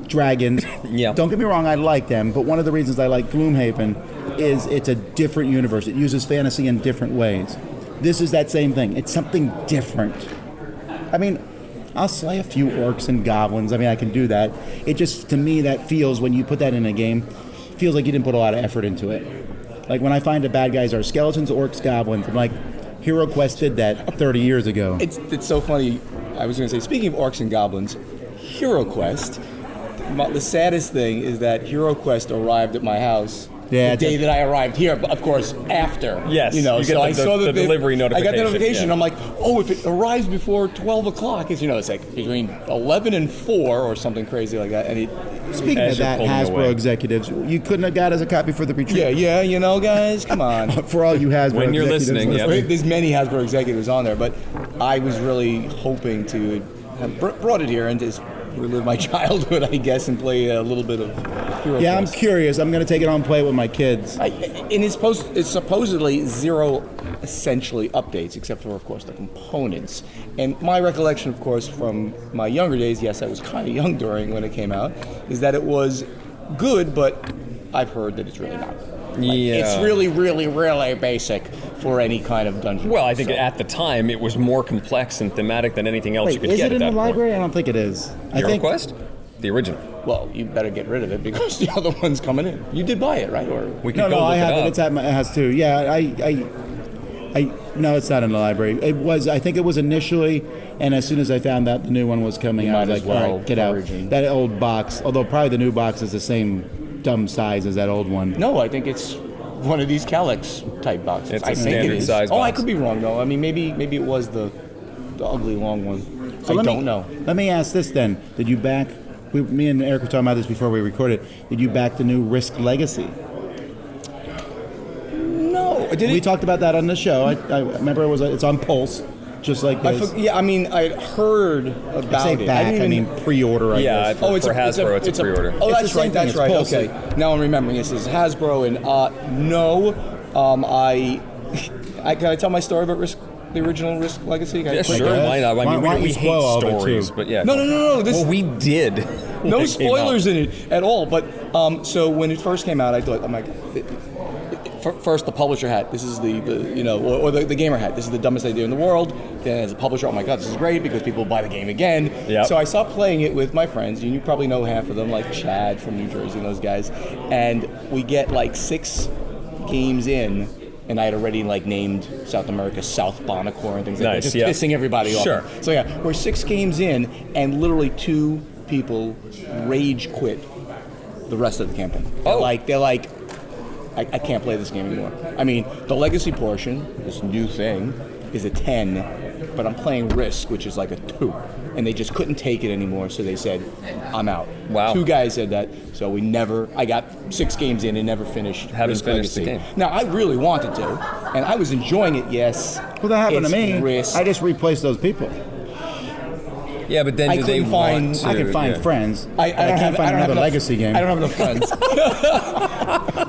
dragons.
Yeah.
Don't get me wrong, I like them, but one of the reasons I like Gloomhaven is it's a different universe. It uses fantasy in different ways. This is that same thing. It's something different. I mean, I'll slay a few orcs and goblins. I mean, I can do that. It just, to me, that feels, when you put that in a game, feels like you didn't put a lot of effort into it. Like when I find the bad guys are skeletons, orcs, goblins, I'm like, Heroquest did that 30 years ago.
It's so funny. I was going to say, speaking of orcs and goblins, Heroquest, the saddest thing is that Heroquest arrived at my house the day that I arrived here, but of course after.
Yes,
you know,
you get
so
the-
I saw
the delivery notification,
I got the notification.
yeah.
I'm like, oh, if it arrives before 12 o'clock, it's, you know, it's like between 11 and 4 or something crazy like that. And
Speaking
As
of
you're
that,
pulling
Hasbro
away.
executives, you couldn't have got us a copy for the retreat.
yeah, you know, guys, come on.
For all you Hasbro
When you're
executives
listening, yeah.
There's many Hasbro executives on there, but I was really hoping to have brought it here and just relive my childhood, I guess, and play a little bit of Heroquest.
Yeah, I'm curious. I'm going to take it on and play it with my kids.
And it's supposedly zero, essentially, updates, except for, of course, the components. And my recollection, of course, from my younger days, yes, I was kind of young when it came out, is that it was good, but I've heard that it's really not.
Yeah.
It's really, really, really basic for any kind of dungeon.
Well, I think at the time it was more complex and thematic than anything else you
Wait,
could
is
get
it in
at
the
that
library? I don't think it is.
point.
I think
Heroquest? The original.
Well, you better get rid of it because the other one's coming in. You did buy it, right? Or
We could
No,
go look
I have
it
it.
up.
It's at my, it has two. Yeah, I no, it's not in the library. It was. I think it was initially, and as soon as I found out the new one was coming,
You
I was
might
like,
as well
all right, get out.
origin.
That old box, although probably the new box is the same dumb size as that old one.
No, I think it's one of these Calyx type boxes.
It's a
I think it
standard
is.
size
Oh, I
box.
could be wrong though. I mean, maybe it was the ugly long one.
So
I
let
don't
me,
know.
Let me ask this then: did you back? Me and Eric were talking about this before we recorded. Did you back the new Risk Legacy?
No, did
We
it?
talked about that on the show. I remember it's on Pulse, just like this.
Yeah, I mean, I heard about
I say
it.
back,
didn't
I
even-
mean pre-order. I
Yeah,
guess.
for Hasbro, it's a pre-order.
Oh,
It's
that's
the same
right. That's
thing,
right.
it's Pulse.
Okay, now I'm remembering. This is Hasbro, and no, can I tell my story about the original Risk Legacy? Can I
Yeah,
quick-
sure.
guess.
Why not? I
Why
mean,
don't
we
you
hate
spoil all of it,
stories,
too?
but yeah.
No.
Well, we did. when
No
it came out.
spoilers in it at all. But so when it first came out, I thought, oh my god. First, the publisher hat. This is the you know, or the gamer hat. This is the dumbest idea in the world. Then as a publisher, oh my god, this is great because people buy the game again.
Yep.
So I stopped playing it with my friends. You probably know half of them, like Chad from New Jersey and those guys. And we get like 6 games in, and I had already like named South America South Buonocore and things like that,
Nice,
just
yeah.
pissing everybody off.
Sure.
So yeah, we're 6 games in, and literally 2 people rage quit the rest of the campaign. They're like, I can't play this game anymore. I mean, the legacy portion, this new thing, is a 10, but I'm playing Risk, which is like a 2. And they just couldn't take it anymore, so they said, I'm out.
Wow.
2 guys said that, so I got 6 games in and never finished
Haven't
Risk
finished
Legacy.
the game.
Now, I really wanted to, and I was enjoying it, yes.
Well, that happened
It's
to me.
Risk.
I just replaced those people.
Yeah, but then
I
do they
couldn't
want
find-
to?
I can find
yeah.
friends.
I
but I can't find another
enough,
legacy game.
I don't have enough friends.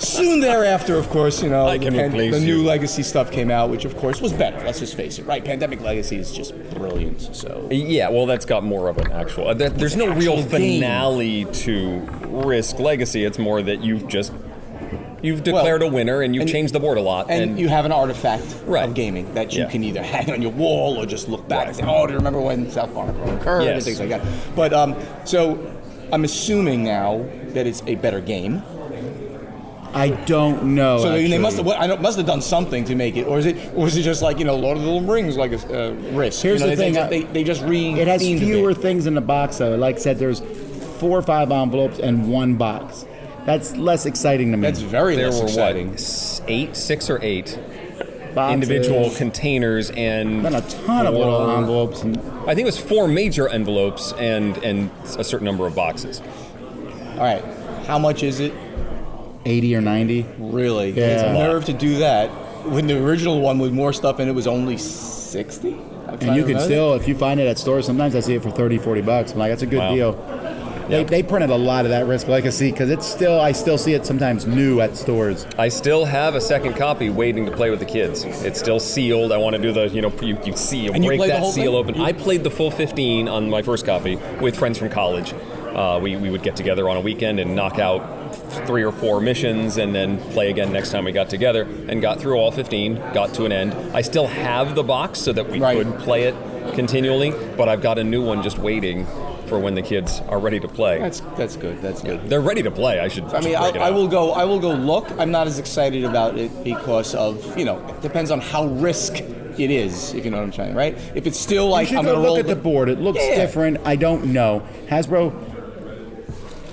Soon thereafter, of course,
I can replace
the new
you.
legacy stuff came out, which of course was better. Let's just face it, right? Pandemic Legacy is just brilliant. So
Yeah, well, that's got more of an actual. There's no real
actual game.
finale to Risk Legacy. It's more that you've declared a winner and you've changed the board a lot.
and you have an artifact
Right.
of gaming that you
Yeah.
can either hang on your wall or just look back and say, "Oh, do you remember when South Buonocore occurred?" and
Yes.
things like that. But so I'm assuming now that it's a better game.
I don't know.
So they
actually.
must have done something to make it, or is it just like Lord of the Rings, like a Risk?
Here's the thing,
they just
It has
re-themed
fewer
it.
things in the box, though. Like I said, there's 4 or 5 envelopes and 1 box. That's less exciting to me.
That's very
there
less
were
exciting.
what, 6 or 8
Boxes,
individual containers and
then a ton of little
4
envelopes. And
I think it was 4 major envelopes and a certain number of boxes.
All right, how much is it?
80 or 90.
Really?
Yeah.
It's a
It's a lot.
nerve to do that. When the original one with more stuff in it was only 60.
And you can still, if you find it at stores, sometimes I see it for 30, 40 bucks. I'm like, that's a good
Wow.
deal. They printed a lot of that Risk Legacy because I still see it sometimes new at stores.
I still have a second copy waiting to play with the kids. It's still sealed. I want to do the, you
And you
break
played the
that
whole
seal
thing?
open. I played the full 15 on my first copy with friends from college. We would get together on a weekend and knock out 3 or 4 missions and then play again next time we got together, and got through all 15, got to an end. I still have the box so that we
Right.
could play it continually, but I've got a new one just waiting for when the kids are ready to play.
That's good. That's good.
They're ready to play. I should.
I mean,
just break it
I
out.
will go look. I'm not as excited about it because of, it depends on how Risk it is, if you know what I'm saying, right? If it's still
You
like,
should
I'm
go
going to roll
look at the board. It looks
Yeah.
different. I don't know. Hasbro,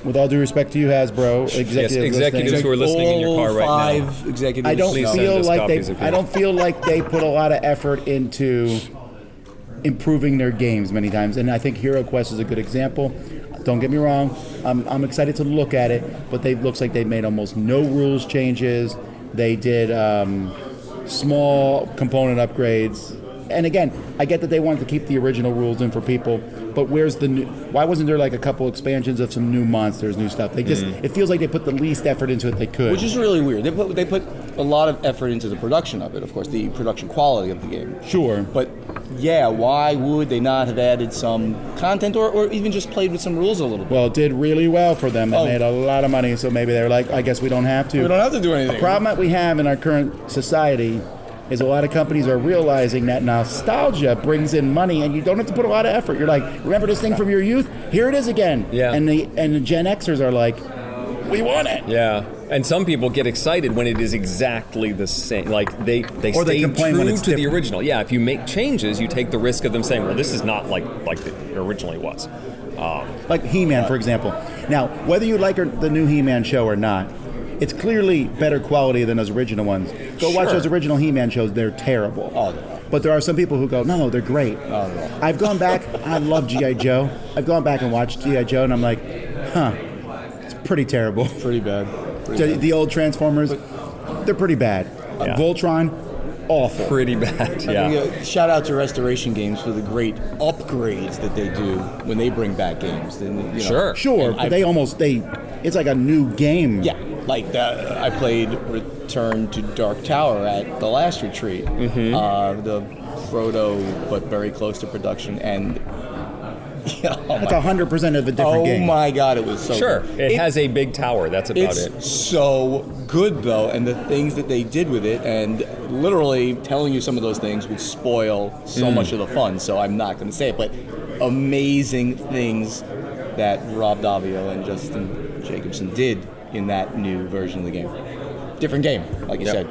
with all due respect to you, Hasbro,
executives who are listening in your car right now.
All 5 executives.
I don't
Please send
feel
us
like
copies of
I don't feel like they put a lot of effort into improving their games many times, and I think Heroquest is a good example. Don't get me wrong, I'm excited to look at it, but looks like they made almost no rules changes. They did small component upgrades, and again, I get that they wanted to keep the original rules in for people, but where's the new? Why wasn't there like a couple expansions of some new monsters, new stuff? They just it feels like they put the least effort into it they could.
Which is really weird. They put a lot of effort into the production of it, of course, the production quality of the game.
Sure.
But yeah, why would they not have added some content or even just played with some rules a little bit?
Well, it did really well for them. They
Oh.
made a lot of money, so maybe they were like, I guess we don't have to.
We don't have to do anything.
The problem that we have in our current society is a lot of companies are realizing that nostalgia brings in money, and you don't have to put a lot of effort. You're like, remember this thing from your youth? Here it is again.
Yeah.
And the Gen Xers are like, we want it.
Yeah, and some people get excited when it is exactly the same. Like they
Or they
stay
complain
true
when
to
it's
the
different.
original. Yeah, if you make changes, you take the risk of them saying, "Well, this is not like it originally was."
Like He-Man, for example. Now, whether you like the new He-Man show or not, it's clearly better quality than those original ones. Go watch
Sure.
those original He-Man shows; they're terrible.
Oh, no.
But there are some people who go, no, they're great.
Oh, no.
I've gone back. I love G.I. Joe. I've gone back and watched G.I. Joe, and I'm like, it's pretty terrible.
Pretty bad. Pretty bad.
The old Transformers, they're pretty bad.
Yeah.
Voltron, awful.
Pretty bad. Yeah.
Shout out to Restoration Games for the great upgrades that they do when they bring back games.
Sure.
Sure,
And
but it's like a new game.
Yeah, like I played Return to Dark Tower at the last retreat. The Frodo, but very close to production, and
It's 100% of a different game.
oh my god, it was so
Sure.
good.
It has a big tower. That's about
It's
it.
so good though, and the things that they did with it, and literally telling you some of those things would spoil so much of the fun. So I'm not going to say it, but amazing things that Rob Davio and Justin Jacobson did in that new version of the game. Different game, like you
Yep.
said.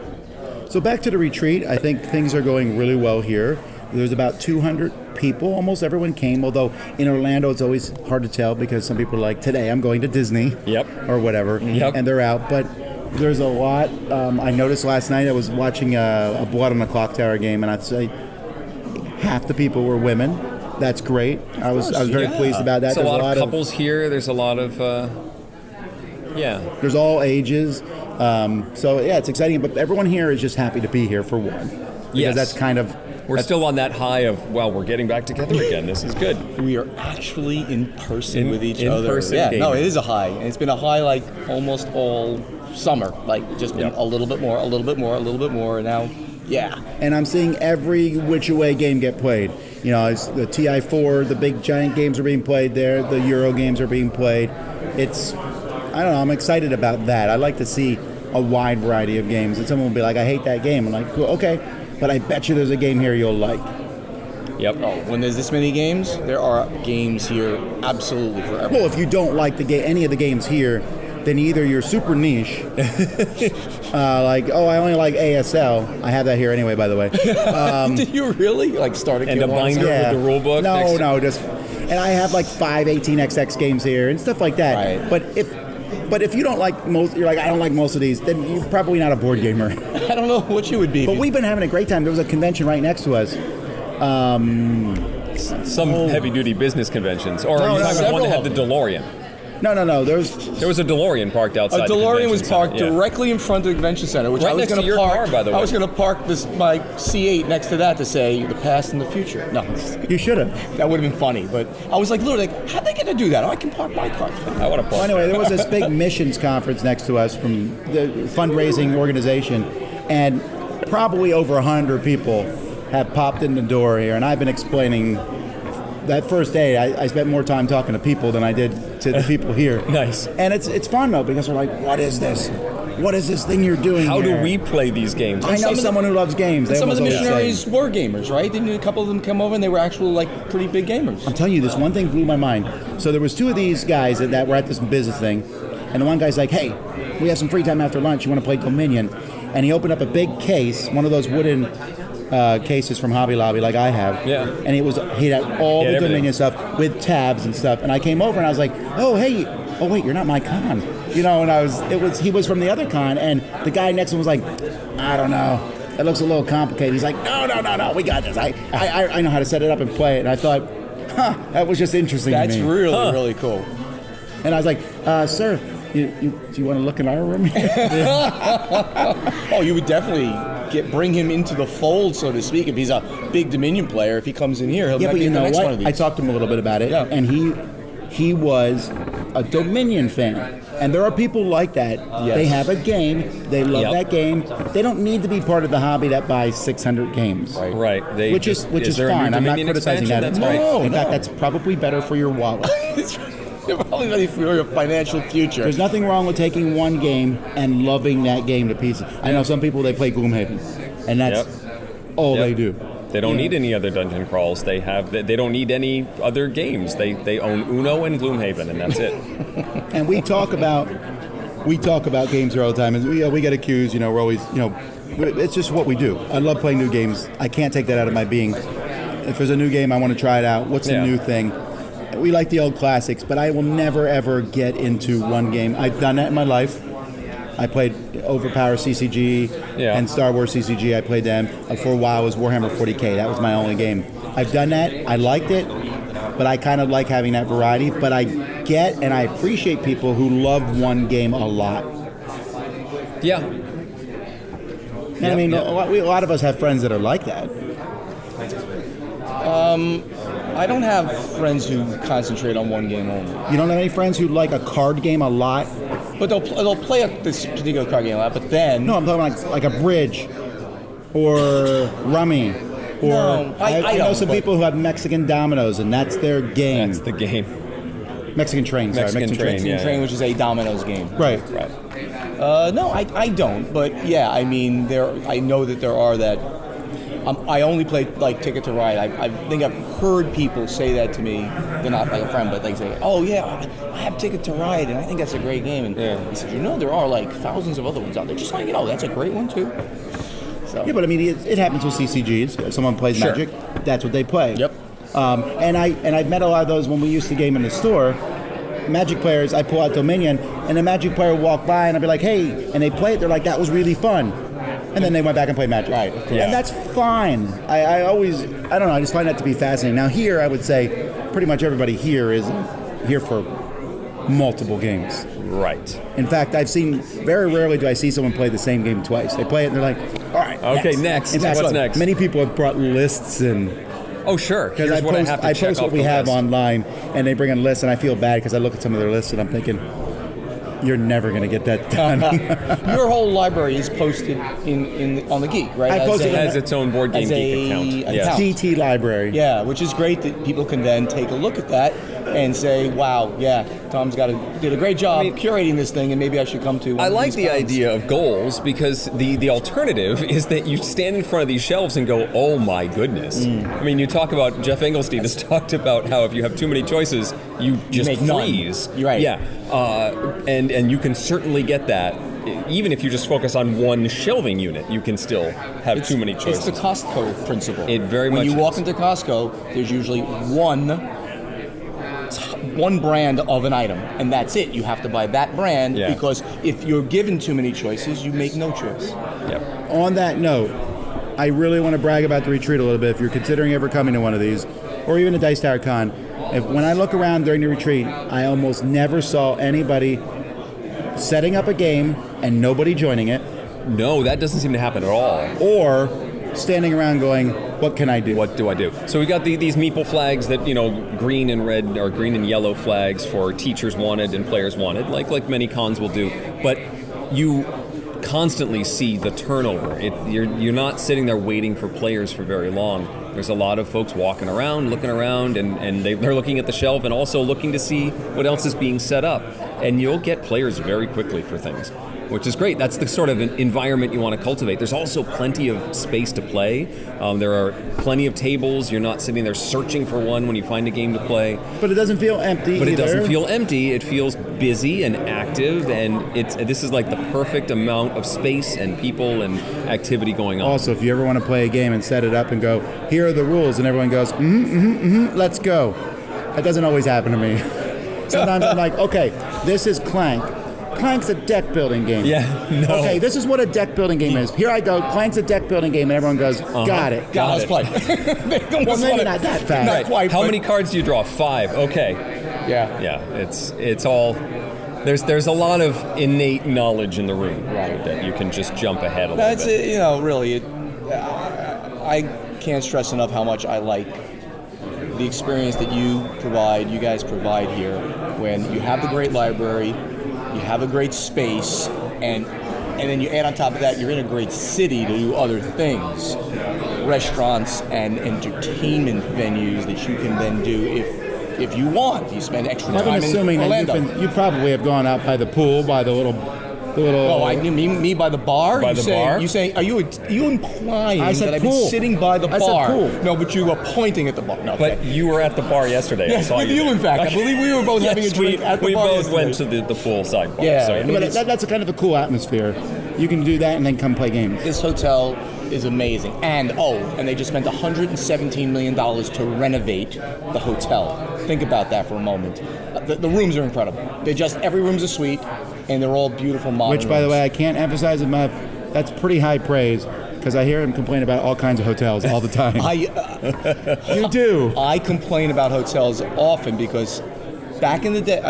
So back to the retreat. I think things are going really well here. There's about 200 people. Almost everyone came, although in Orlando it's always hard to tell because some people are like, today I'm going to Disney.
Yep.
Or whatever.
Yep.
And they're out. But there's a lot. I noticed last night I was watching a Blood on the Clock Tower game, and I'd say half the people were women. That's great. I was very pleased about that.
There's a lot of couples here. There's a lot of,
There's all ages. So, yeah, it's exciting. But everyone here is just happy to be here for one. Because that's kind of...
We're still on that high of, well, we're getting back together again. This is good.
We are actually in person with each
in
other.
person
Yeah,
gaming.
no, it is a high. And it's been a high like almost all summer. Like just been a little bit more, a little bit more, a little bit more. And now, yeah.
And I'm seeing every which way game get played. You know, it's the TI4, the big giant games are being played there. The Euro games are being played. It's, I don't know, I'm excited about that. I like to see a wide variety of games. And someone will be like, I hate that game. I'm like, cool, okay. But I bet you there's a game here you'll like.
Yep.
Oh, when there's this many games, there are games here absolutely for everyone.
Well, if you don't like any of the games here, then either you're super niche, like, oh, I only like ASL. I have that here anyway, by the way.
Did you really like start a
And a binder with the rule book?
No, just, and I have like 5 18xx games here and stuff like that.
Right.
But if you don't like most, you're like, I don't like most of these, then you're probably not a board gamer.
I don't know what you would be.
But we've been having a great time. There was a convention right next to us.
Some heavy-duty business conventions. Or are you talking about the one that had the DeLorean?
No. There was
a DeLorean parked outside.
A DeLorean was parked directly in front of the convention center, which
Right
I was
next
going
to your
park.
car, by the way.
I was going to park my C8 next to that to say the past and the future. No,
you should have.
that would have been funny. But I was like, literally, how'd they get to do that? Oh, I can park my car.
I want to park.
Well, anyway, there was this big missions conference next to us from the fundraising organization, and probably over 100 people have popped in the door here, and I've been explaining. That first day, I spent more time talking to people than I did to the people here.
Nice.
And it's fun, though, because they're like, what is this? What is this thing you're doing
How
here?
do we play these games?
I know someone who loves games. They
Some of the
almost always
missionaries
say.
were gamers, right? Didn't a couple of them come over and they were actually like pretty big gamers?
I'm telling you, this one thing blew my mind. So there was 2 of these guys that were at this business thing, and the one guy's like, hey, we have some free time after lunch. You want to play Dominion? And he opened up a big case, one of those wooden cases from Hobby Lobby like I have.
Yeah.
And he had all the
everything.
Dominion stuff with tabs and stuff. And I came over and I was like, oh, hey, oh, wait, you're not my con. You know, and he was from the other con, and the guy next to him was like, I don't know. It looks a little complicated. He's like, no, we got this. I know how to set it up and play it. And I thought, that was just interesting to me.
That's really, really cool.
And I was like, sir, do you want to look in our room?
Oh, you would definitely bring him into the fold, so to speak. If he's a big Dominion player, if he comes in here, he'll
Yeah, but
be
you
in the
know
next one of
what?
these.
I talked to him a little bit about it,
Yeah.
and he was a Dominion fan. And there are people like that.
Yes.
They have a game, they love
Yep.
that game. They don't need to be part of the hobby that buys 600 games.
Right.
Which is
there a new
fine. I'm not
Dominion
criticizing that.
expansion? That's
No,
right.
in fact, that's probably better for your wallet.
You're probably ready for your financial future.
There's nothing wrong with taking one game and loving that game to pieces. I know some people, they play Gloomhaven, and that's all they do.
They don't need any other dungeon crawls. They don't need any other games. They own Uno and Gloomhaven, and that's it.
And we talk about games here all the time, and we get accused. You know, we're always, it's just what we do. I love playing new games. I can't take that out of my being. If there's a new game, I want to try it out. What's the new thing? We like the old classics, but I will never ever get into one game. I've done that in my life. I played Overpower CCG and Star Wars CCG. I played them. For a while, it was Warhammer 40K. That was my only game. I've done that. I liked it, but I kind of like having that variety. But I get and I appreciate people who love one game a lot.
Yeah.
And I mean, a lot of us have friends that are like that.
I don't have friends who concentrate on one game only.
You don't have any friends who like a card game a lot?
But they'll play this particular card game a lot, but then...
No, I'm talking like a bridge or Rummy. Or
No, I
know
don't,
some
but-
people who have Mexican dominoes, and that's their game.
That's the game.
Mexican Train, sorry.
Mexican Train,
Train.
yeah.
Train, which is a dominoes game.
Right.
No, I don't. But yeah, I mean, I know that there are that. I only play like Ticket to Ride. I think I've heard people say that to me. They're not like a friend, but they say, "Oh yeah, I have Ticket to Ride, and I think that's a great game." And he said, "There are like thousands of other ones out there. Just like that's a great one too." So.
Yeah, but I mean, it happens with CCGs. If someone plays
Sure.
Magic, that's what they play.
Yep.
And I've met a lot of those when we used to game in the store. Magic players, I pull out Dominion, and a Magic player will walk by, and I'll be like, hey, and they play it. They're like, that was really fun. And then they went back and played Magic.
Right.
Yeah. And that's fine. I don't know, I just find that to be fascinating. Now here, I would say pretty much everybody here is here for multiple games.
Right.
In fact, I've seen, very rarely do I see someone play the same game twice. They play it and they're like, all right,
Okay, next.
In fact,
What's next?
Many people have brought lists and
Oh, sure.
because
Here's what I have to
I
check
post
off
what we
the
have
list.
online, and they bring in lists, and I feel bad because I look at some of their lists and I'm thinking, you're never going to get that done.
Your whole library is posted in on the Geek, right?
I posted
It has its own Board Game
as
Geek
a
account. Yes.
account.
DT library.
Yeah, which is great that people can then take a look at that and say, "Wow, yeah, Tom's did a great job curating this thing, and maybe I should come to."
I like the
cons."
idea of goals because the alternative is that you stand in front of these shelves and go, oh my goodness. I mean, you talk about, Jeff Engelstein has talked about how if you have too many choices, you just
make none.
freeze.
You're right.
Yeah, and you can certainly get that. Even if you just focus on one shelving unit, you can still have too many choices.
It's the Costco principle.
It very
when
much
you walk
is.
into Costco, there's usually one brand of an item, and that's it. You have to buy that brand because if you're given too many choices, you make no choice.
Yep.
On that note, I really want to brag about the retreat a little bit. If you're considering ever coming to one of these, or even a Dice Tower Con, when I look around during the retreat, I almost never saw anybody setting up a game and nobody joining it,
No, that doesn't seem to happen at all.
or standing around going, what can I do?
What do I do? So we got these meeple flags that, green and red or green and yellow flags for teachers wanted and players wanted, like many cons will do. But you constantly see the turnover. You're not sitting there waiting for players for very long. There's a lot of folks walking around, looking around, and they're looking at the shelf and also looking to see what else is being set up. And you'll get players very quickly for things, which is great. That's the sort of environment you want to cultivate. There's also plenty of space to play. There are plenty of tables. You're not sitting there searching for one when you find a game to play.
But it doesn't feel empty
But it
either.
doesn't feel empty. It feels busy and active, and this is like the perfect amount of space and people and activity going on.
Also, if you ever want to play a game and set it up and go, here are the rules, and everyone goes, let's go. That doesn't always happen to me. Sometimes I'm like, okay, this is Clank. Clank's a deck building game.
Yeah, no.
Okay, this is what a deck building game is. Here I go, Clank's a deck building game, and everyone goes, got it.
Got
Let's
it.
play.
Well, maybe not that fast.
Not quite.
How
but-
many cards do you draw? 5. Okay.
Yeah.
Yeah, it's all. There's a lot of innate knowledge in the room,
Right.
that you can just jump ahead a little
That's
bit.
it. Really, I can't stress enough how much I like the experience that you guys provide here. When you have the great library, you have a great space, and then you add on top of that, you're in a great city to do other things, restaurants and entertainment venues that you can then do if you want. You spend extra
I've been
time in
assuming that
Orlando.
you probably have gone out by the pool, by the little.
Oh, I me by the bar.
By
you
the
say,
bar?
You say? Are you implying
I said
that I've
pool.
been sitting by the
I said
bar?
pool.
No, but you were pointing at the bar. No,
But
okay.
you were at the bar yesterday. I
Yes,
saw
with
you
you,
there.
in fact. I believe we were both having a
Yes,
drink at the
we
bar
both went to
yesterday.
the poolside bar.
Yeah,
so,
I mean,
But that's a kind of a cool atmosphere. You can do that and then come play games.
This hotel is amazing, and they just spent $117 million to renovate the hotel. Think about that for a moment. The rooms are incredible. Every room's a suite, and they're all beautiful modern.
Which, by the
rooms.
way, I can't emphasize enough. That's pretty high praise because I hear him complain about all kinds of hotels all the time. You do.
I complain about hotels often because back in the day,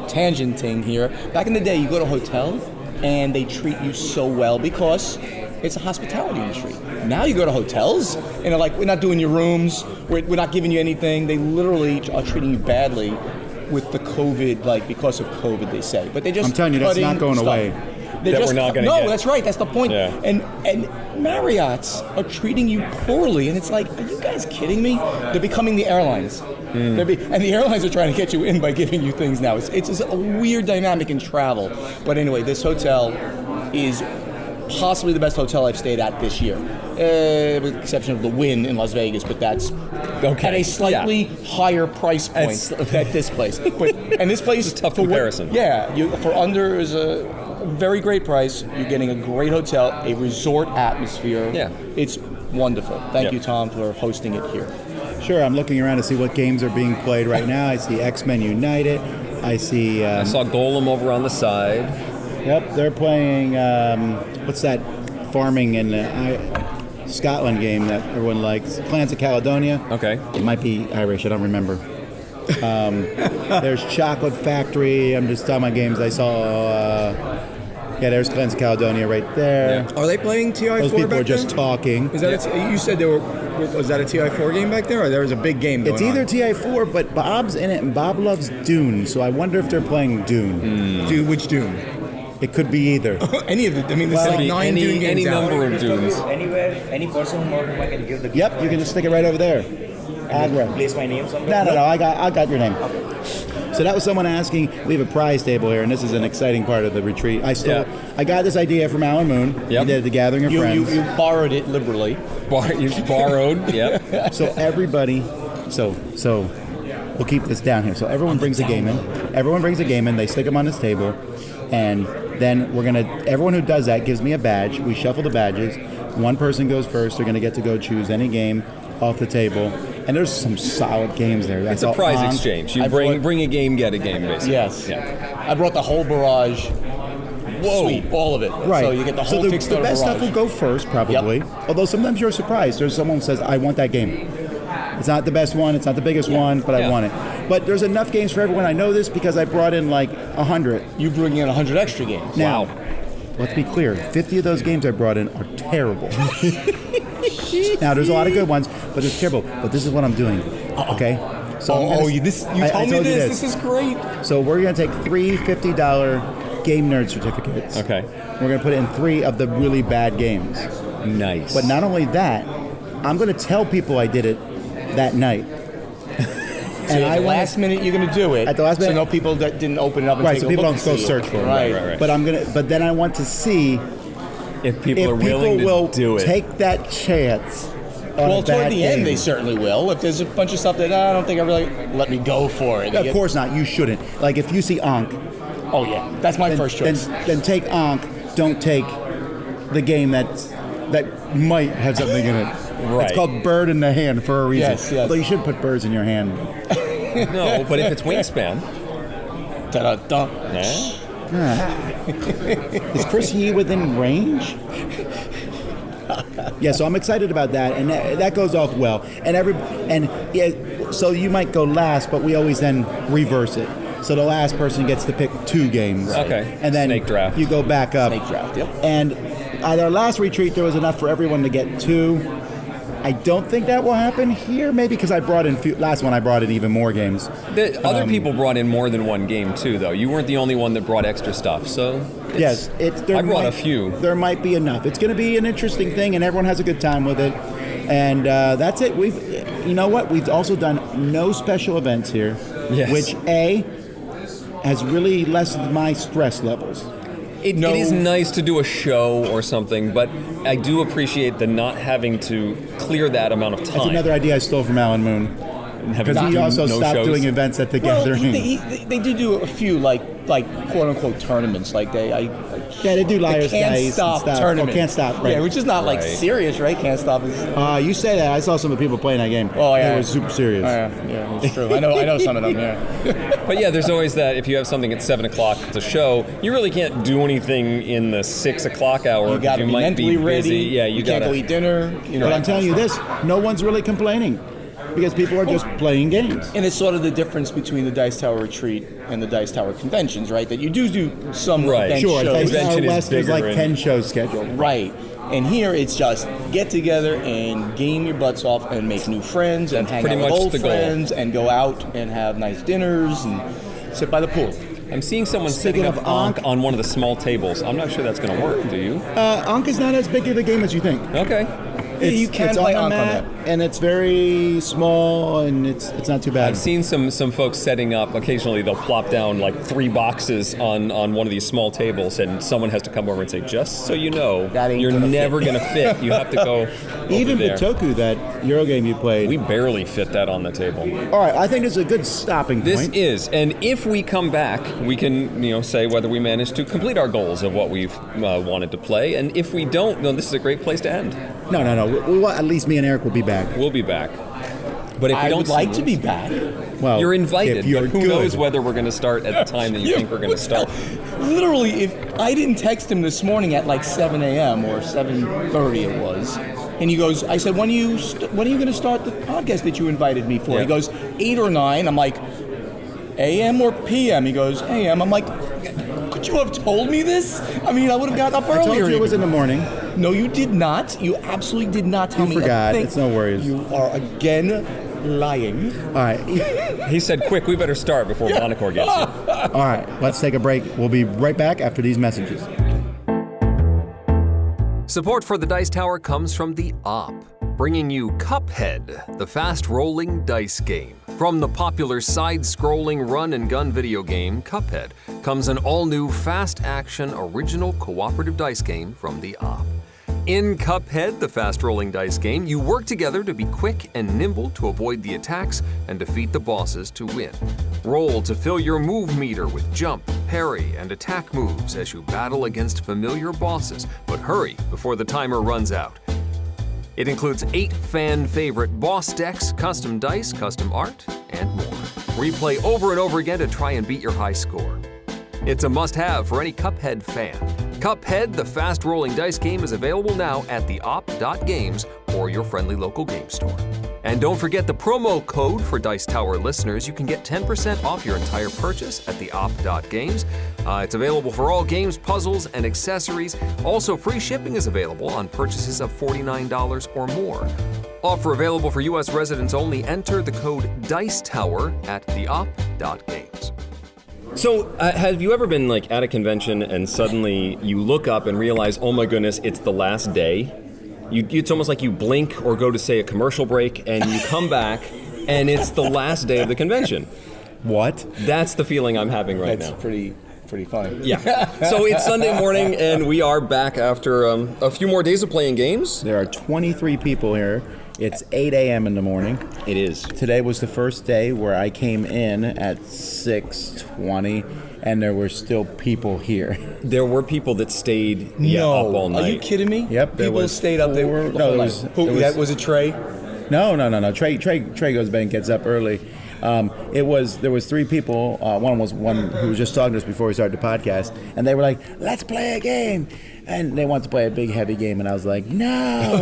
tangenting here, back in the day, you go to a hotel and they treat you so well because it's a hospitality industry. Now you go to hotels and they're like, we're not doing your rooms, we're not giving you anything. They literally are treating you badly with the COVID, because of COVID, they say. But they just
I'm telling you, that's
cutting
not going
stuff.
away.
They're
That
just,
we're not gonna
no,
get.
that's right. That's the point.
Yeah.
And Marriott's are treating you poorly, and it's like, are you guys kidding me? They're becoming the airlines. And the airlines are trying to get you in by giving you things now. It's a weird dynamic in travel. But anyway, this hotel is possibly the best hotel I've stayed at this year, with the exception of the Wynn in Las Vegas. But that's at a slightly higher price point at this place. And this place,
It's a tough
for
comparison.
for under is very great price. You're getting a great hotel, a resort atmosphere.
Yeah.
It's wonderful. Thank
Yep.
you, Tom, for hosting it here.
Sure, I'm looking around to see what games are being played right now. I see X-Men United. I see.
I saw Golem over on the side.
Yep, they're playing. What's that farming in Scotland game that everyone likes? Clans of Caledonia.
Okay.
It might be Irish. I don't remember. There's Chocolate Factory. I'm just talking about games I saw. Yeah, there's Clans of Caledonia right there.
Yeah.
Are they playing TI4
Those people
back
are just
there?
talking.
Is that you said there were? Was that a TI4 game back there, or there was a big game going
It's either
on?
TI4, but Bob's in it, and Bob loves Dune, so I wonder if they're playing Dune.
Dude, which Doom?
It could be either.
Any of it. I mean, there's
Could
like
be
9 Doom games
any
out.
number of Dooms.
Anywhere, any person who I can give the
Yep, you can just stick it right over there. Agra.
place my name somewhere.
No, I got your name. So that was someone asking. We have a prize table here, and this is an exciting part of the retreat. I got this idea from Alan Moon.
Yep.
He did the Gathering of
You
Friends.
borrowed it liberally.
You borrowed. Yep.
So everybody, so we'll keep this down here. So everyone brings a game in. Everyone brings a game in. They stick them on this table, and then everyone who does that gives me a badge. We shuffle the badges. One person goes first. They're gonna get to go choose any game off the table. And there's some solid games there.
It's a prize exchange. You bring a game, get a game, basically.
Yes.
Yeah.
I brought the whole barrage.
Whoa.
Sweet, all of it.
Right.
So you get the whole
the
Kickstarter
best stuff
barrage.
will go first, probably. Although sometimes you're surprised. There's someone who says, I want that game. It's not the best one, it's not the biggest one, but
Yeah.
I want it. But there's enough games for everyone. I know this because I brought in like 100.
You bring in 100 extra games.
Now, let's be clear. 50 of those games I brought in are terrible. Now, there's a lot of good ones, but it's terrible. But this is what I'm doing. Okay? So I'm gonna-
you
I
told me
told you
this. This is great.
So we're going to take 3 $50 Game Nerd certificates.
Okay.
We're going to put in 3 of the really bad games.
Nice.
But not only that, I'm going to tell people I did it that night.
And at the last minute, you're going to do it.
At the last minute-
so no people that didn't open it up and
Right,
take
so
a
people
look
don't
and
go
see
search for it.
Right.
But then I want to see
if people
if
are
people
willing
will
to do it.
take that chance. On
Well,
a
toward
bad
the end,
game.
they certainly will. If there's a bunch of stuff that I don't think I really let me go for it.
Of course not. You shouldn't. Like if you see Ankh,
Oh yeah, that's my first choice.
Then take Ankh. Don't take the game that might have something in it.
Right.
It's called Bird in the Hand for a reason.
Yes, yes.
Although you should put birds in your hand.
No, but if it's Wingspan.
Da-da-da.
Is Chris Yee within range? Yeah, so I'm excited about that, and that goes off well. So you might go last, but we always then reverse it. So the last person gets to pick 2 games.
Okay.
And then
Snake draft.
you go back up.
Snake draft, yep.
And at our last retreat, there was enough for everyone to get 2. I don't think that will happen here, maybe because I brought in last one I brought in even more games.
Other people brought in more than one game too, though. You weren't the only one that brought extra stuff, so
Yes,
I brought a few.
There might be enough. It's going to be an interesting thing, and everyone has a good time with it. And that's it. You know what? We've also done no special events here,
Yes.
which has really lessened my stress levels.
It is nice to do a show or something, but I do appreciate the not having to clear that amount of time.
That's another idea I stole from Alan Moon.
Having
Because
to
he
do
also
no
stopped
shows.
doing events at the
Well,
gathering.
they do a few like quote unquote tournaments. Like
Yeah, they do Liar's
Can't
Dice and
Stop
stuff.
tournament.
Oh, Can't Stop, right.
Yeah, which is not like
Right.
serious, right? Can't Stop is.
You say that. I saw some of the people playing that game.
Oh yeah,
They were super serious.
Yeah, it's true. I know some of them. Yeah.
But yeah, there's always that if you have something at 7 o'clock, it's a show, you really can't do anything in the 6 o'clock hour.
You
'cause
got to be
might
mentally
be
ready.
busy. Yeah, you
can't
gotta
go eat dinner.
But I'm telling you this, no one's really complaining because people are just playing games.
And it's sort of the difference between the Dice Tower Retreat and the Dice Tower Conventions, right? That you do some
Right.
event
Sure,
shows.
Dice
Convention
Tower
is
West, there's
bigger
like
and-
10 shows scheduled.
Right. And here it's just get together and game your butts off and make new friends and hang
pretty
out with
much
old
the goal.
friends and go out and have nice dinners and sit by the pool.
I'm seeing someone
Speaking
setting
of
up Ankh
Ankh-
on one of the small tables. I'm not sure that's going to work, do you?
Ankh is not as big of a game as you think.
Okay.
You can
it's
play
on
Ankh
the
on
mat, and it's very small, and it's not too bad.
I've seen some folks setting up. Occasionally, they'll plop down like 3 boxes on one of these small tables, and someone has to come over and say, "Just so you know,
That ain't
you're
gonna
never going to fit. You have to go."
Even
over there.
Bitoku, that Euro game you played.
We barely fit that on the table.
All right, I think it's a good stopping
This
point.
is, and if we come back, we can say whether we managed to complete our goals of what we've wanted to play, and if we don't, this is a great place to end.
No. At least me and Eric will be back.
We'll be back. But if
I
we don't
would like to be back.
Well,
you're invited.
if you're
but who
good.
knows whether we're going to start at the time that you think we're going to start?
Literally, if I didn't text him this morning at like 7 a.m. or 7:30 it was, and he goes, I said, when are you going to start the podcast that you invited me for?
Yeah.
He goes, 8 or 9. I'm like, a.m. or p.m.? He goes, a.m. I'm like, could you have told me this? I mean, I would have gotten up
I
earlier.
told you it was in the morning.
No, you did not. You absolutely did not tell
You
me.
forgot.
a thing.
It's no worries.
You are again lying.
All right.
He said, quick, we better start before Buonocore gets here.
All right, let's take a break. We'll be right back after these messages.
Support for the Dice Tower comes from TheOp, bringing you Cuphead, the fast-rolling dice game. From the popular side-scrolling run-and-gun video game, Cuphead, comes an all-new fast-action original cooperative dice game from TheOp. In Cuphead, the fast-rolling dice game, you work together to be quick and nimble to avoid the attacks and defeat the bosses to win. Roll to fill your move meter with jump, parry, and attack moves as you battle against familiar bosses, but hurry before the timer runs out. It includes 8 fan-favorite boss decks, custom dice, custom art, and more. Replay over and over again to try and beat your high score. It's a must-have for any Cuphead fan. Cuphead, the fast-rolling dice game, is available now at TheOp.games or your friendly local game store. And don't forget the promo code for Dice Tower listeners. You can get 10% off your entire purchase at TheOp.games. It's available for all games, puzzles, and accessories. Also, free shipping is available on purchases of $49 or more. Offer available for U.S. residents only. Enter the code DICETOWER at TheOp.games.
So, have you ever been at a convention and suddenly you look up and realize, oh my goodness, it's the last day? It's almost like you blink or go to, say, a commercial break, and you come back, and it's the last day of the convention.
What?
That's the feeling I'm having right now.
That's pretty funny.
Yeah. So it's Sunday morning, and we are back after a few more days of playing games.
There are 23 people here. It's 8 a.m. in the morning.
It is.
Today was the first day where I came in at 6:20, and there were still people here.
There were people that stayed up all night.
Are you kidding me?
Yep, there
People
was
stayed up there.
four-
The
no,
whole
there
night.
was-
Was it Trey?
No. Trey goes to bed and gets up early. There was 3 people. One was one who was just talking to us before we started the podcast, and they were like, "Let's play a game." And they want to play a big, heavy game, and I was like, "No,"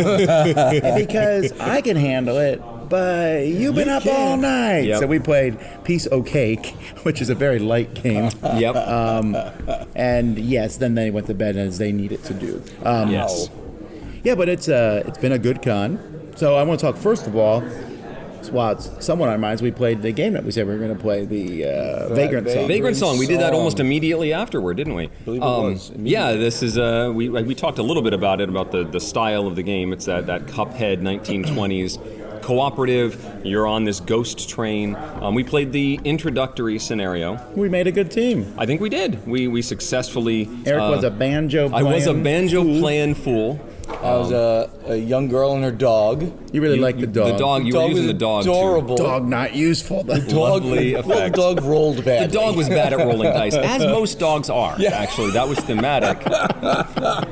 because I can handle it, but you've been up all night.
Yep.
So we played Piece O' Cake, which is a very light game.
Yep.
And yes, then they went to bed as they needed to do.
Yes.
Yeah, but it's been a good con. So I want to talk first of all. While it's somewhat on our minds, we played the game that we said we were going to play, the Vagrant Song.
Vagrant Song. We did that almost immediately afterward, didn't we? I
believe it was.
Yeah, this is. We talked a little bit about it, about the style of the game. It's that Cuphead 1920s cooperative. You're on this ghost train. We played the introductory scenario.
We made a good team.
I think we did. We successfully.
Eric was a banjo
I
playing
was a banjo
fool.
playing fool.
I was a young girl and her dog.
You really liked the dog.
The dog. You were
Dog
using
was
the dog
adorable.
Dog not useful. The
Lovely effect.
The dog rolled
The
bad.
dog was bad at rolling dice, as most dogs are, actually. That was thematic.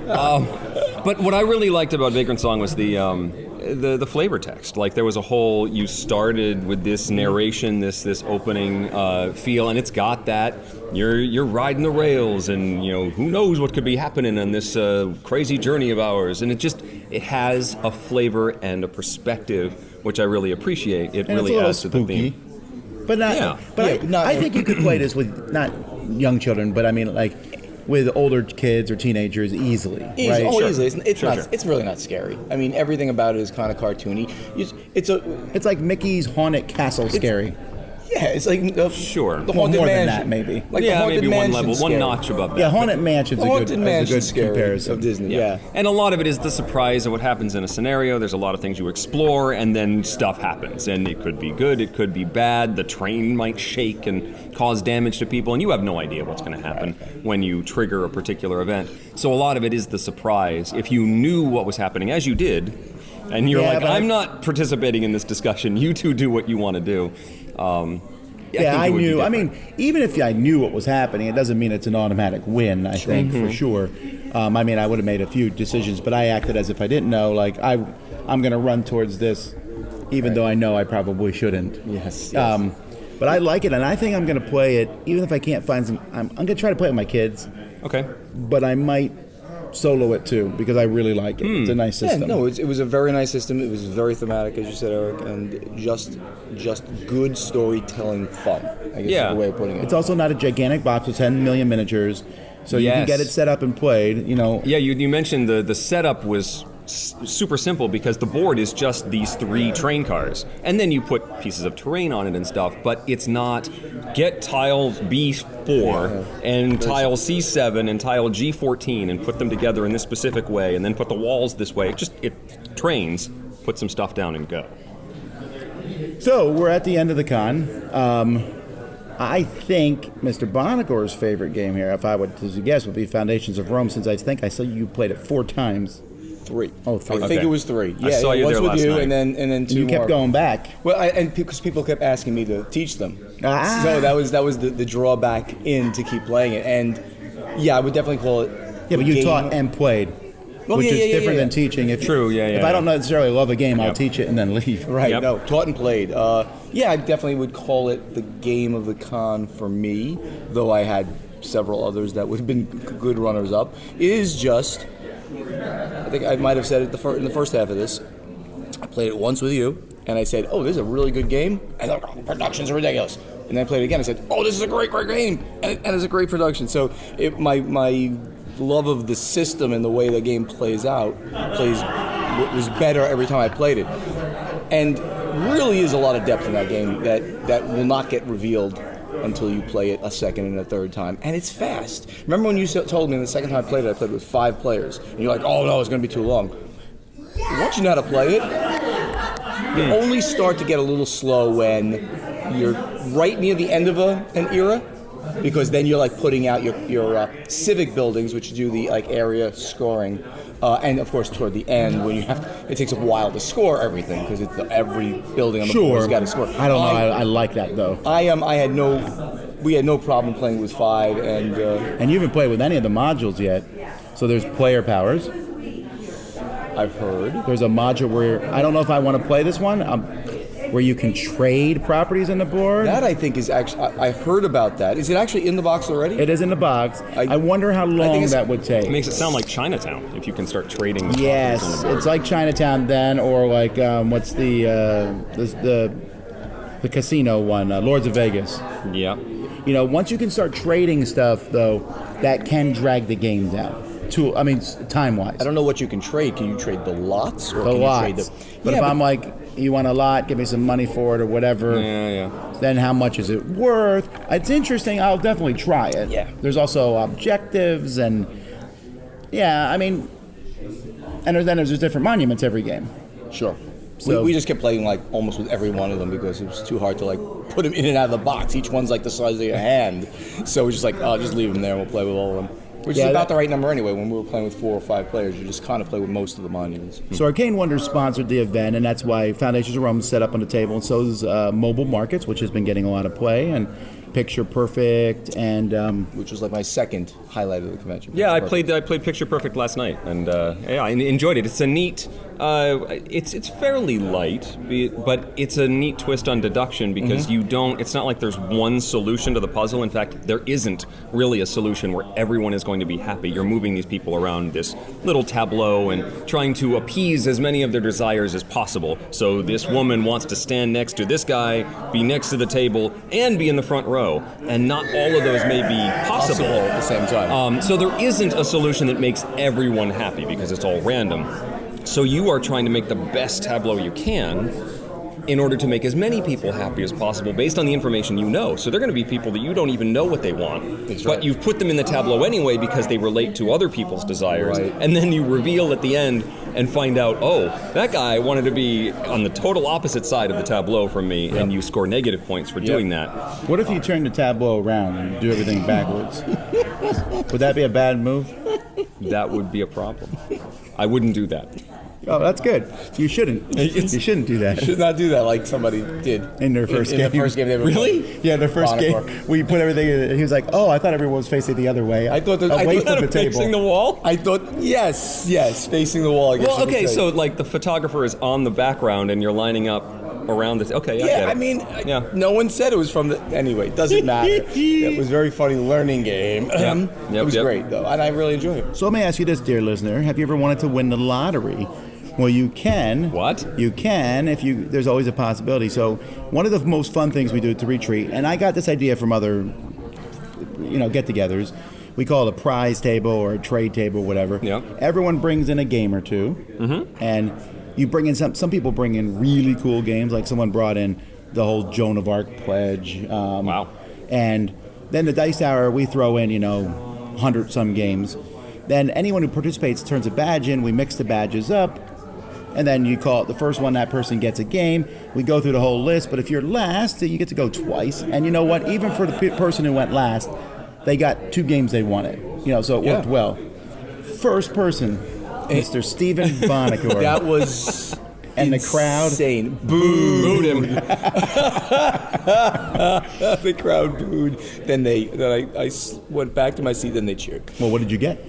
But what I really liked about Vagrant Song was the flavor text. Like, there was a whole, you started with this narration, this opening feel, and it's got that. You're riding the rails, and who knows what could be happening on this crazy journey of ours. And it has a flavor and a perspective, which I really appreciate. It
and
really
it's a
adds to
little
the theme.
spooky. But not.
Yeah.
But
Yeah,
I think you could play this with not young children, but I mean with older kids or teenagers easily.
Easy.
Right?
Oh,
Sure.
easily. It's
Sure,
not.
sure.
It's really not scary. I mean, everything about it is kind of cartoony. It's
It's like Mickey's Haunted Castle scary.
Yeah, it's like
Sure.
the
Well,
haunted
more than
mansion.
that, maybe.
Like the
Yeah,
haunted
maybe one
mansion
level, one
scary.
notch above that.
Yeah, Haunted Mansion's
The
a
haunted
good
mansion scary
comparison.
of Disney. Yeah.
And a lot of it is the surprise of what happens in a scenario. There's a lot of things you explore, and then stuff happens. And it could be good, it could be bad. The train might shake and cause damage to people, and you have no idea what's going to happen when you trigger a particular event. So a lot of it is the surprise. If you knew what was happening, as you did, and you're
Yeah,
like,
but
I'm not participating in this discussion. You two do what you want to do.
Yeah, I
think it would be
knew. I
different.
mean, even if I knew what was happening, it doesn't mean it's an automatic win. I think for sure. I mean, I would have made a few decisions, but I acted as if I didn't know. Like I'm going to run towards this, even though I know I probably shouldn't.
Yes.
But I like it, and I think I'm going to play it, even if I can't find some. I'm going to try to play it with my kids,
Okay.
but I might solo it too because I really like it. It's a nice
Yeah,
system.
no, it was a very nice system. It was very thematic, as you said, Eric, and just good storytelling fun. I guess
Yeah.
is the way of putting it.
It's also not a gigantic box with 10 million miniatures, so you can
Yes.
get it set up and played. You know,
Yeah, you mentioned the setup was super simple because the board is just these 3 train cars, and then you put pieces of terrain on it and stuff. But it's not get tile B4 and tile C7 and tile G14 and put them together in this specific way, and then put the walls this way. It trains, put some stuff down and go.
So we're at the end of the con. I think Mr. Buonocore's favorite game here, if I would to guess, would be Foundations of Rome, since I think I saw you played it 4 times.
3.
Oh, 3.
I think
Okay.
it was 3.
I saw you
once
there
with
last
you,
night.
and then 2
You kept
more.
going back.
Well, and because people kept asking me to teach them,
Ah.
so that was the drawback in to keep playing it. And yeah, I would definitely call it.
Yeah, but you
game.
taught and played,
Oh,
which
yeah,
is
yeah, yeah,
different
yeah.
than teaching.
True, yeah,
If
yeah.
I don't necessarily love a game, I'll
Yep.
teach it and then leave.
Right.
Yep.
No, taught and played. Yeah, I definitely would call it the game of the con for me, though I had several others that would have been good runners-up. It is just, I think I might have said it in the first half of this, I played it once with you, and I said, oh, this is a really good game, and the productions are ridiculous. And then I played it again, I said, oh, this is a great game, and it's a great production. So my love of the system and the way the game plays out was better every time I played it. And really is a lot of depth in that game that will not get revealed until you play it a second and a third time. And it's fast. Remember when you told me the second time I played with 5 players, and you're like, oh no, it's going to be too long. Once you know how to play it, you only start to get a little slow when you're right near the end of an era, because then you're like putting out your civic buildings, which do the like area scoring, and of course toward the end when it takes a while to score everything because it's every building on the board has got to score.
I don't know. I like that though.
We had no problem playing with 5, and
And you haven't played with any of the modules yet. So there's player powers.
I've heard.
There's a module where I don't know if I want to play this one, where you can trade properties in the board.
That I think is actually, I heard about that. Is it actually in the box already?
It is in the box.
I-
I wonder how
think
long
it's-
that would take.
It makes it sound like Chinatown if you can start trading the properties on
Yes,
the board.
it's like Chinatown then, or like what's the casino one, Lords of Vegas.
Yeah.
You know, once you can start trading stuff, though, that can drag the game down. Time-wise.
I don't know what you can trade. Can you trade the lots? Or
The
can
lots.
You trade
But if I'm like, you want a lot, give me some money for it or whatever,
Yeah.
then how much is it worth? It's interesting. I'll definitely try it.
Yeah.
There's also objectives and, yeah, I mean, and then there's different monuments every game.
Sure.
So-
we just kept playing like almost with every one of them because it was too hard to like put them in and out of the box. Each one's like the size of your hand. So we're just like, oh, just leave them there and we'll play with all of them. Which
Yeah,
is about
that-
the right number anyway. When we were playing with 4 or 5 players, you just kind of play with most of the monuments.
So Arcane Wonders sponsored the event, and that's why Foundations of Rome is set up on the table, and so is Mobile Markets, which has been getting a lot of play, and Picture Perfect, and
Which was like my second highlight of the convention.
Yeah, I played Picture Perfect last night, and yeah, I enjoyed it. It's a neat. It's fairly light, but it's a neat twist on deduction because you don't. It's not like there's one solution to the puzzle. In fact, there isn't really a solution where everyone is going to be happy. You're moving these people around this little tableau and trying to appease as many of their desires as possible. So this woman wants to stand next to this guy, be next to the table, and be in the front row, and not all of those may be possible
at the same time.
So there isn't a solution that makes everyone happy because it's all random. So you are trying to make the best tableau you can, in order to make as many people happy as possible based on the information you know. So they're going to be people that you don't even know what they want, but you've put them in the tableau anyway because they relate to other people's desires, and then you reveal at the end and find out, oh, that guy wanted to be on the total opposite side of the tableau from me, and you score negative points for doing that.
What if you turn the tableau around and do everything backwards? Would that be a bad move?
That would be a problem. I wouldn't do that.
Oh, that's good. You shouldn't. You shouldn't do that.
Should not do that like somebody did
In their first game.
In the first game they ever played.
Yeah, their first
Buonocore.
game. We put everything in. He was like, oh, I thought everyone was facing the other way.
I thought that-
away
I thought
from the table.
Facing the wall?
I thought, yes, facing the wall. I guess
Well,
you could
okay,
say.
so like the photographer is on the background and you're lining up around this. Okay, I get it.
I mean,
Yeah.
no one said it was from the. Anyway, it doesn't matter. It was a very funny learning game. It was great, though, and I really enjoyed it.
So let me ask you this, dear listener. Have you ever wanted to win the lottery? Well, you can.
What?
You can if you. There's always a possibility. So one of the most fun things we do at the retreat, and I got this idea from other, get-togethers. We call it a prize table or a trade table, whatever.
Yeah.
Everyone brings in a game or two, and you bring in some people bring in really cool games. Like someone brought in the whole Joan of Arc pledge.
Wow.
And then the Dice Tower, we throw in 100-some games. Then anyone who participates turns a badge in. We mix the badges up. And then you call it the first one, that person gets a game. We go through the whole list, but if you're last, you get to go twice. And you know what? Even for the person who went last, they got 2 games they wanted. So it worked well. First person, Mr. Stephen Buonocore.
That was.
And the crowd
insane.
Booed him.
The crowd booed. Then I went back to my seat. Then they cheered.
Well, what did you get?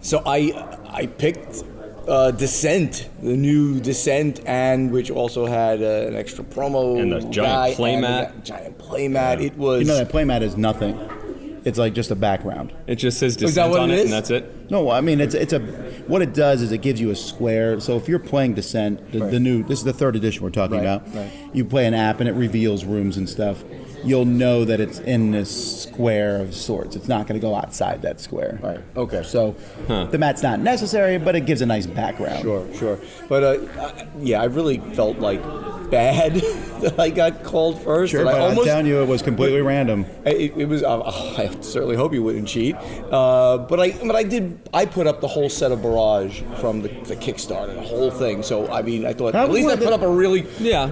So I picked Descent, the new Descent, and which also had an extra promo
And the giant playmat.
Giant playmat. It was.
That playmat is nothing. It's like just a background.
It just says
that
Descent
what
on
it
it,
is?
and that's it.
No, I mean it's a. What it does is it gives you a square. So if you're playing Descent, the new, this is the 3rd edition we're talking about.
Right.
You play an app and it reveals rooms and stuff. You'll know that it's in this square of sorts. It's not going to go outside that square.
Right. Okay.
So the mat's not necessary, but it gives a nice background.
Sure. But I really felt like bad that I got called first.
Sure,
and
but
I
I'm telling you, it was completely random.
It was. I certainly hope you wouldn't cheat. But I did. I put up the whole set of Barrage from the Kickstarter, the whole thing. So I mean, I thought at least I put up a really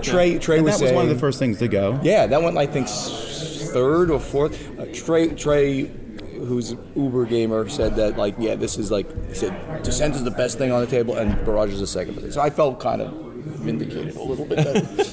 Trey
And
was
that was one of
saying-
the first things to go.
Yeah, that went I think 3rd or 4th. Trey, who's an Uber gamer, said that this is he said Descent is the best thing on the table and Barrage is the second best thing. So I felt kind of vindicated a little bit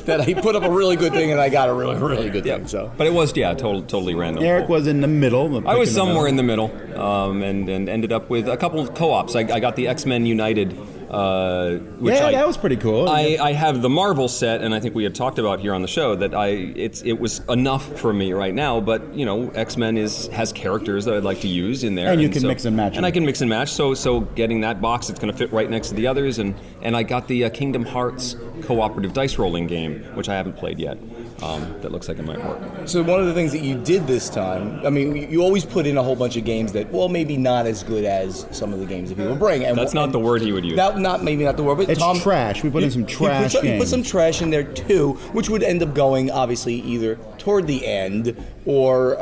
that he put up a really good thing and I got a really, really good thing. So,
But it was, totally random.
Eric was in the middle.
I was somewhere in the middle, and ended up with a couple of co-ops. I got the X-Men United, which
that was pretty cool.
I have the Marvel set, and I think we had talked about here on the show that it was enough for me right now. But X-Men has characters that I'd like to use in there,
And you can mix and match them.
And I can mix and match. So getting that box, it's going to fit right next to the others, and I got the Kingdom Hearts cooperative dice rolling game, which I haven't played yet. That looks like it might work.
So one of the things that you did this time, I mean, you always put in a whole bunch of games that, maybe not as good as some of the games that people bring. And
That's not the word he would use.
Maybe not the word, but
It's
Tom,
trash. We put in some trash
You put
games.
some trash in there too, which would end up going obviously either toward the end, or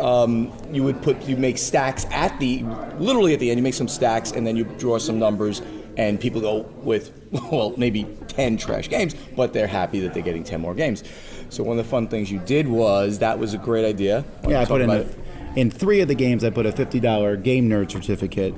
you make stacks literally at the end. You make some stacks and then you draw some numbers, and people go with maybe 10 trash games, but they're happy that they're getting 10 more games. So one of the fun things you did was that was a great idea.
Yeah, I put in 3 of the games, I put a $50 game nerd certificate.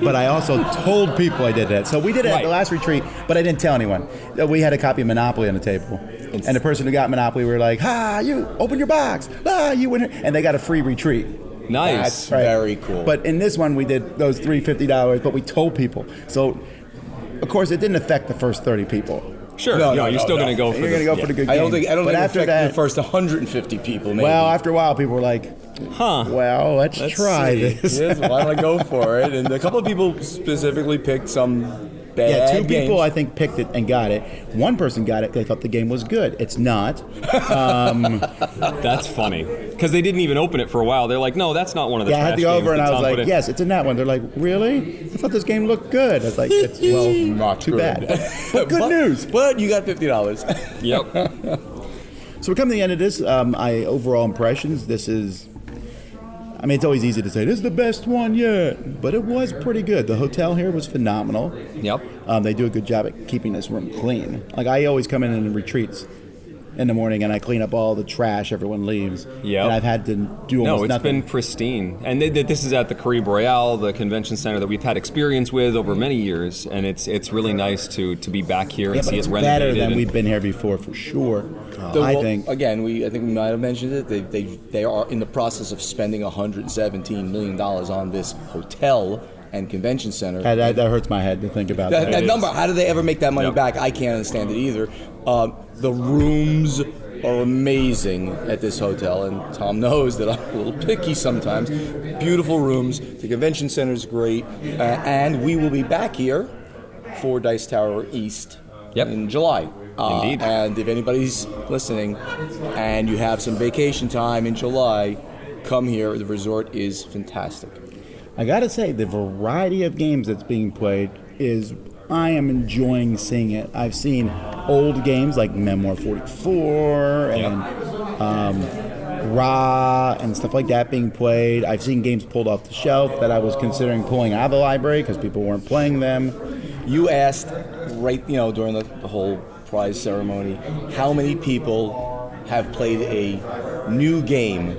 But I also told people I did that. So we did it at the last retreat, but I didn't tell anyone. We had a copy of Monopoly on the table. And the person who got Monopoly, we were like, you open your box. You win. And they got a free retreat.
Nice.
That's very cool.
But in this one, we did those $3 $50, but we told people. So, of course, it didn't affect the first 30 people.
Sure. You're still going to go for
You're going to go for the good game.
I don't think
but
it
after
affected
that,
the first 150 people. Maybe.
Well, after a while, people were like, well, let's try
see.
this.
Yes, why don't I go for it? And a couple of people specifically picked some bad
Yeah, 2
games.
people I think picked it and got it. One person got it. They thought the game was good. It's not.
That's funny. because they didn't even open it for a while. They're like, no, that's not one of the
Yeah, I
trash
had to go
games
over and
that
I was
Tom put
like,
in.
yes, it's in that one. They're like, really? I thought this game looked good. I was like, it's, well,
Not
too
good.
bad. But good news.
But you got $50.
Yep.
So we're coming to the end of this. Overall impressions, this is, I mean, it's always easy to say, this is the best one yet. But it was pretty good. The hotel here was phenomenal.
Yep.
They do a good job at keeping this room clean. Like, I always come in retreats in the morning and I clean up all the trash everyone leaves.
Yep.
And I've had to do almost
No, it's
nothing.
been pristine. And this is at the Caribe Royale, the convention center that we've had experience with over many years. And it's really nice to be back here
Yeah,
and
but
see
it's
it renovated.
better than
and-
we've been here before, for sure. I think.
Again, I think we might have mentioned it. They are in the process of spending $117 million on this hotel and convention center.
That hurts my head to think about that.
That number, how do they ever make that money
Yep.
back? I can't understand it either. The rooms are amazing at this hotel, and Tom knows that I'm a little picky sometimes. Beautiful rooms. The convention center is great, and we will be back here for Dice Tower East
Yep.
in July.
Indeed.
And if anybody's listening and you have some vacation time in July, come here. The resort is fantastic.
I gotta say, the variety of games that's being played is, I am enjoying seeing it. I've seen old games like Memoir 44 and Ra and stuff like that being played. I've seen games pulled off the shelf that I was considering pulling out of the library because people weren't playing them.
You asked during the whole prize ceremony, how many people have played a new game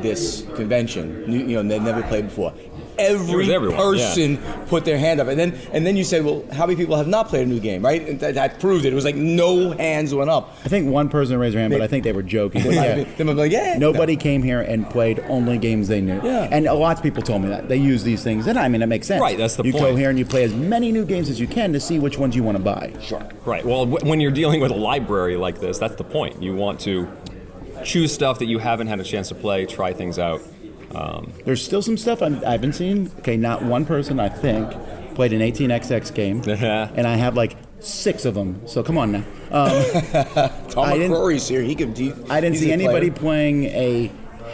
this convention? They've never played before. Every
everyone,
person put their hand up, and then you say, well, how many people have not played a new game, right? And that proved it. It was like no hands went up.
I think one person raised their hand, but I think they were joking. But yeah.
They were like, yeah.
Nobody came here and played only games they knew.
Yeah.
And lots of people told me that. They use these things, and I mean, it makes sense.
Right, that's the
you
point.
go here and you play as many new games as you can to see which ones you want to buy.
Sure.
Right. Well, when you're dealing with a library like this, that's the point. You want to choose stuff that you haven't had a chance to play, try things out.
There's still some stuff I haven't seen. Okay, not one person, I think, played an 18XX game, and I have like 6 of them. So come on now.
Tom McCrory's here. I
didn't see anybody playing a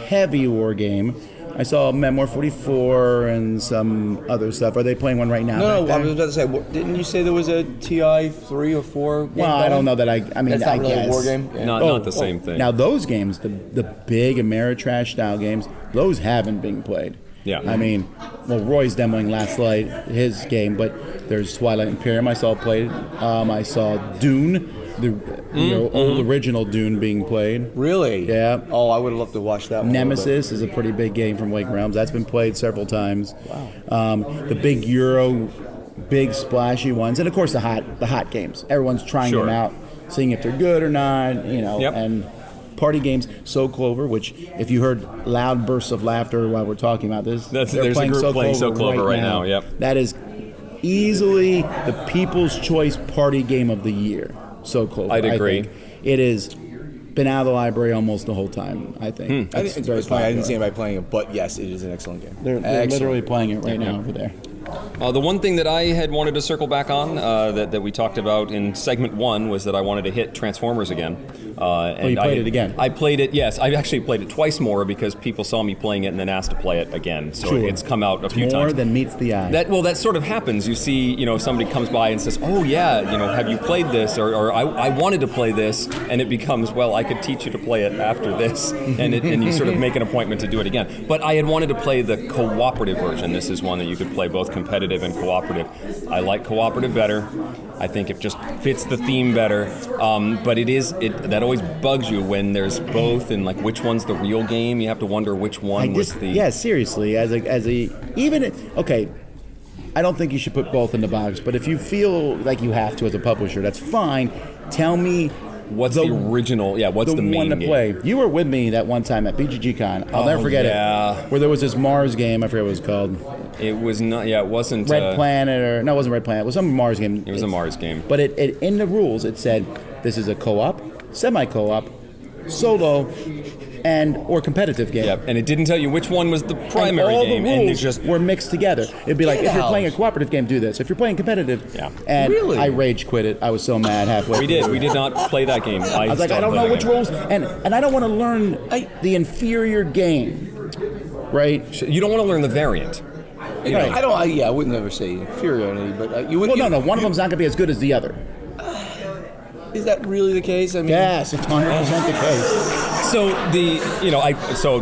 heavy war game. I saw Memoir 44 and some other stuff. Are they playing one right now?
No,
back
I was
there?
about to say, didn't you say there was a TI 3 or 4 game
Well, I
going?
don't know that I mean,
That's not
I
really
guess.
a war game? Yeah.
Not the same thing.
Now those games, the big Ameritrash style games, those haven't been played.
Yeah.
I mean, well, Roy's demoing last night his game, but there's Twilight Imperium I saw played. I saw Dune, the old original Dune being played.
Really?
Yeah.
Oh, I would have loved to watch that one.
Nemesis is a pretty big game from Wake Realms. That's been played several times. Wow. The big Euro, big splashy ones, and of course the hot games. Everyone's trying
Sure.
them out, seeing if they're good or not.
Yep.
And party games. So Clover, which if you heard loud bursts of laughter while we're talking about this,
There's
they're
a
playing
group
So
playing
Clover
So Clover right now, yep.
That is easily the People's Choice Party Game of the Year. So Clover.
I'd agree.
I think. It has been out of the library almost the whole time, I think.
I
It's
didn't,
very
it's funny, I didn't
popular.
see anybody playing it, but yes, it is an excellent game.
They're
Excellent.
literally playing it right now over there.
The one thing that I had wanted to circle back on that we talked about in segment 1 was that I wanted to hit Transformers again. And
you played it again?
I played it, yes. I actually played it twice more because people saw me playing it and then asked to play it again. So
Sure.
it's come out a few
More
times.
than meets the eye.
That sort of happens. You see, somebody comes by and says, "Oh yeah, have you played this?" Or I wanted to play this, and it becomes, well, I could teach you to play it after this, and you sort of make an appointment to do it again. But I had wanted to play the cooperative version. This is one that you could play both competitive and cooperative. I like cooperative better. I think it just fits the theme better. But that always bugs you when there's both, and like which one's the real game. You have to wonder which one was the.
Yeah, seriously. Okay, I don't think you should put both in the box. But if you feel like you have to as a publisher, that's fine. Tell me.
What's the original? Yeah, what's the main
one to
game?
play? You were with me that one time at BGG Con. I'll never forget it. Where there was this Mars game. I forget what it was called.
It was not. Yeah, it wasn't.
Red Planet or no, it wasn't Red Planet. It was some Mars game.
It was a Mars game.
But it in the rules it said this is a co-op, semi-co-op, solo, or competitive game.
Yeah, and it didn't tell you which one was the primary
and all
game,
the
and
rules
it just
were mixed together. It'd be like, if you're
out.
playing a cooperative game, do this. If you're playing competitive,
Yeah.
And
Really?
I rage quit it. I was so mad halfway.
we did not play that game.
I was like, I don't know which rules, and I don't want to learn the inferior game, right?
You don't want to learn the variant.
Right.
I wouldn't ever say inferiority, but you would.
Well, no. One of them's not going to be as good as the other.
Is that really the case? I mean,
Yes, it's 100% the case.
So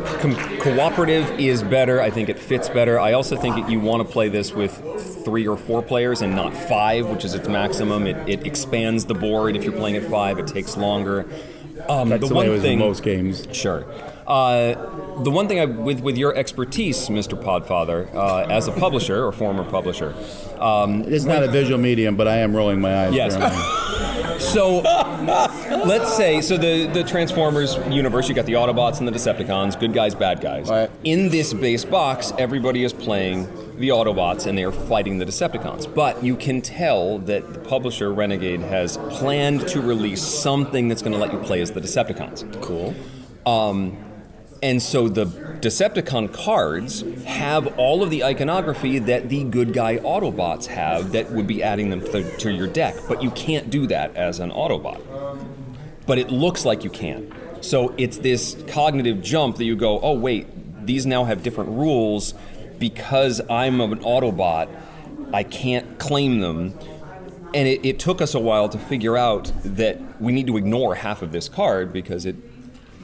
cooperative is better. I think it fits better. I also think that you want to play this with 3 or 4 players and not 5, which is its maximum. It expands the board. If you're playing at 5, it takes longer.
That's the way it was in most games.
Sure. The one thing with your expertise, Mr. Podfather, as a publisher or former publisher.
It's not a visual medium, but I am rolling my eyes.
Yes. So let's say, the Transformers universe, you got the Autobots and the Decepticons, good guys, bad guys.
Right.
In this base box, everybody is playing the Autobots and they are fighting the Decepticons. But you can tell that the publisher, Renegade, has planned to release something that's going to let you play as the Decepticons.
Cool.
And so the Decepticon cards have all of the iconography that the good guy Autobots have that would be adding them to your deck. But you can't do that as an Autobot. But it looks like you can. So it's this cognitive jump that you go, oh wait, these now have different rules. Because I'm an Autobot, I can't claim them. And it took us a while to figure out that we need to ignore half of this card because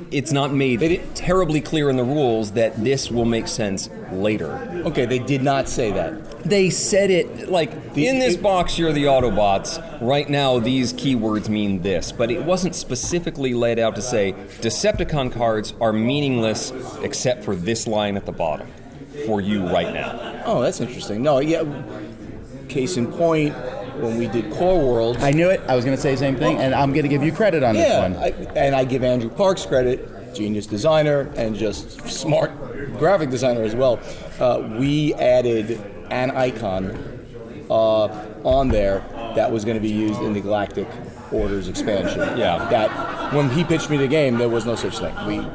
it's not made terribly clear in the rules that this will make sense later.
Okay, they did not say that.
They said it, like, in this box you're the Autobots, right now these keywords mean this, but it wasn't specifically laid out to say Decepticon cards are meaningless except for this line at the bottom for you right now.
Oh, that's interesting. No, yeah, case in point, when we did Core Worlds.
I knew it. I was going to say the same thing, and I'm going to give you credit on this one.
And I give Andrew Parks credit, genius designer and just smart graphic designer as well. We added an icon on there that was going to be used in the Galactic Orders expansion.
Yeah.
That when he pitched me the game, there was no such thing. We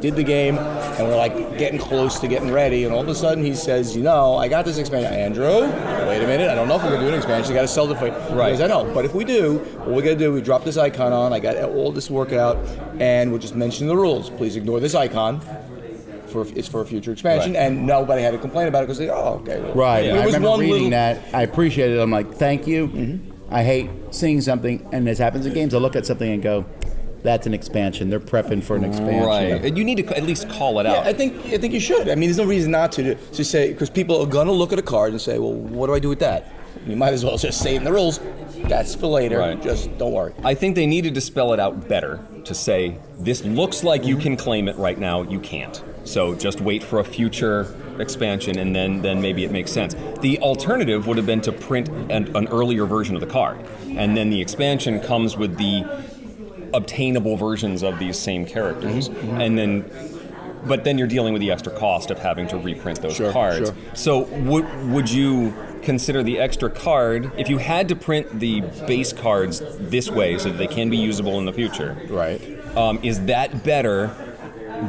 did the game, and we're like getting close to getting ready, and all of a sudden he says, I got this expansion. Andrew, wait a minute, I don't know if we're going to do an expansion. You got to sell the fight.
Right.
Because I know, but if we do, what we're going to do, we drop this icon on, I got all this workout, and we'll just mention the rules. Please ignore this icon. It's for a future expansion,
Right.
and nobody had to complain about it because they, okay. Well,
Right.
Yeah.
I
It was
remember
one
reading
little-
that. I appreciate it. I'm like, thank you. I hate seeing something, and this happens in games. I look at something and go, that's an expansion. They're prepping for an expansion.
Right. And you need to at least call it
Yeah,
out.
I think you should. I mean, there's no reason not to say, because people are going to look at a card and say, well, what do I do with that? You might as well just say it in the rules. That's for later.
Right.
Just don't worry.
I think they needed to spell it out better to say, this looks like you can claim it right now, you can't. So just wait for a future expansion and then maybe it makes sense. The alternative would have been to print an earlier version of the card. And then the expansion comes with the obtainable versions of these same characters. But then you're dealing with the extra cost of having to reprint those cards.
Sure.
So would you consider the extra card, if you had to print the base cards this way so that they can be usable in the future,
Right.
is that better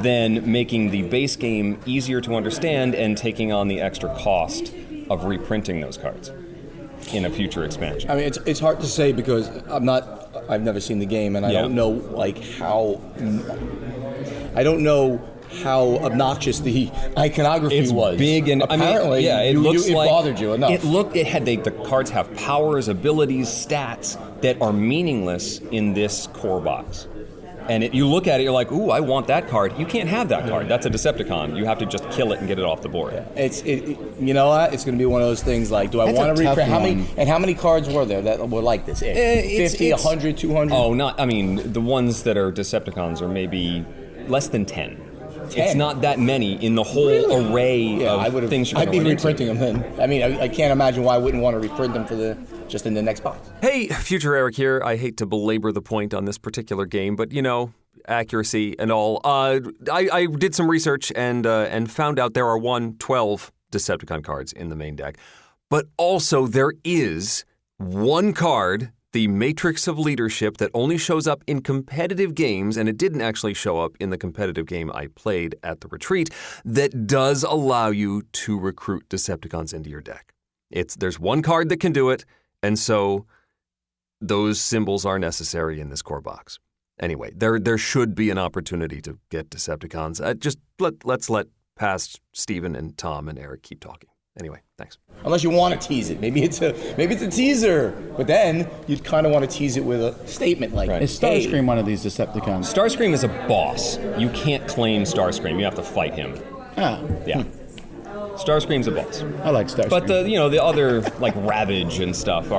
than making the base game easier to understand and taking on the extra cost of reprinting those cards in a future expansion?
I mean, it's hard to say because I've never seen the game, and I don't know how obnoxious the iconography
It's
was.
big and
apparently,
it looks
it
like
bothered you enough.
The cards have powers, abilities, stats that are meaningless in this core box. And you look at it, you're like, ooh, I want that card. You can't have that card. That's a Decepticon. You have to just kill it and get it off the board.
You know what? It's going to be one of those things like, do I
That's
want
a
to
tough
reprint? How many cards were there that were like this? 50, 100, 200?
Oh, the ones that are Decepticons are maybe less than 10. It's not that many in the whole array of things you're
I'd be
going to run into.
reprinting them then. I mean, I can't imagine why I wouldn't want to reprint them just in the next box.
Hey, Future Eric here. I hate to belabor the point on this particular game, but accuracy and all. I did some research and found out there are 12 Decepticon cards in the main deck. But also there is one card, the matrix of leadership that only shows up in competitive games, and it didn't actually show up in the competitive game I played at the retreat, that does allow you to recruit Decepticons into your deck. There's one card that can do it, and so those symbols are necessary in this core box. Anyway, there should be an opportunity to get Decepticons. Let's let past Stephen and Tom and Eric keep talking. Anyway, thanks.
Unless you want to tease it. Maybe it's a teaser. But then you'd kind of want to tease it with a statement like,
Is Starscream one of these Decepticons?
Starscream is a boss. You can't claim Starscream. You have to fight him.
Ah.
Yeah. Starscream's a boss.
I like Starscream.
But the other, like Ravage and stuff,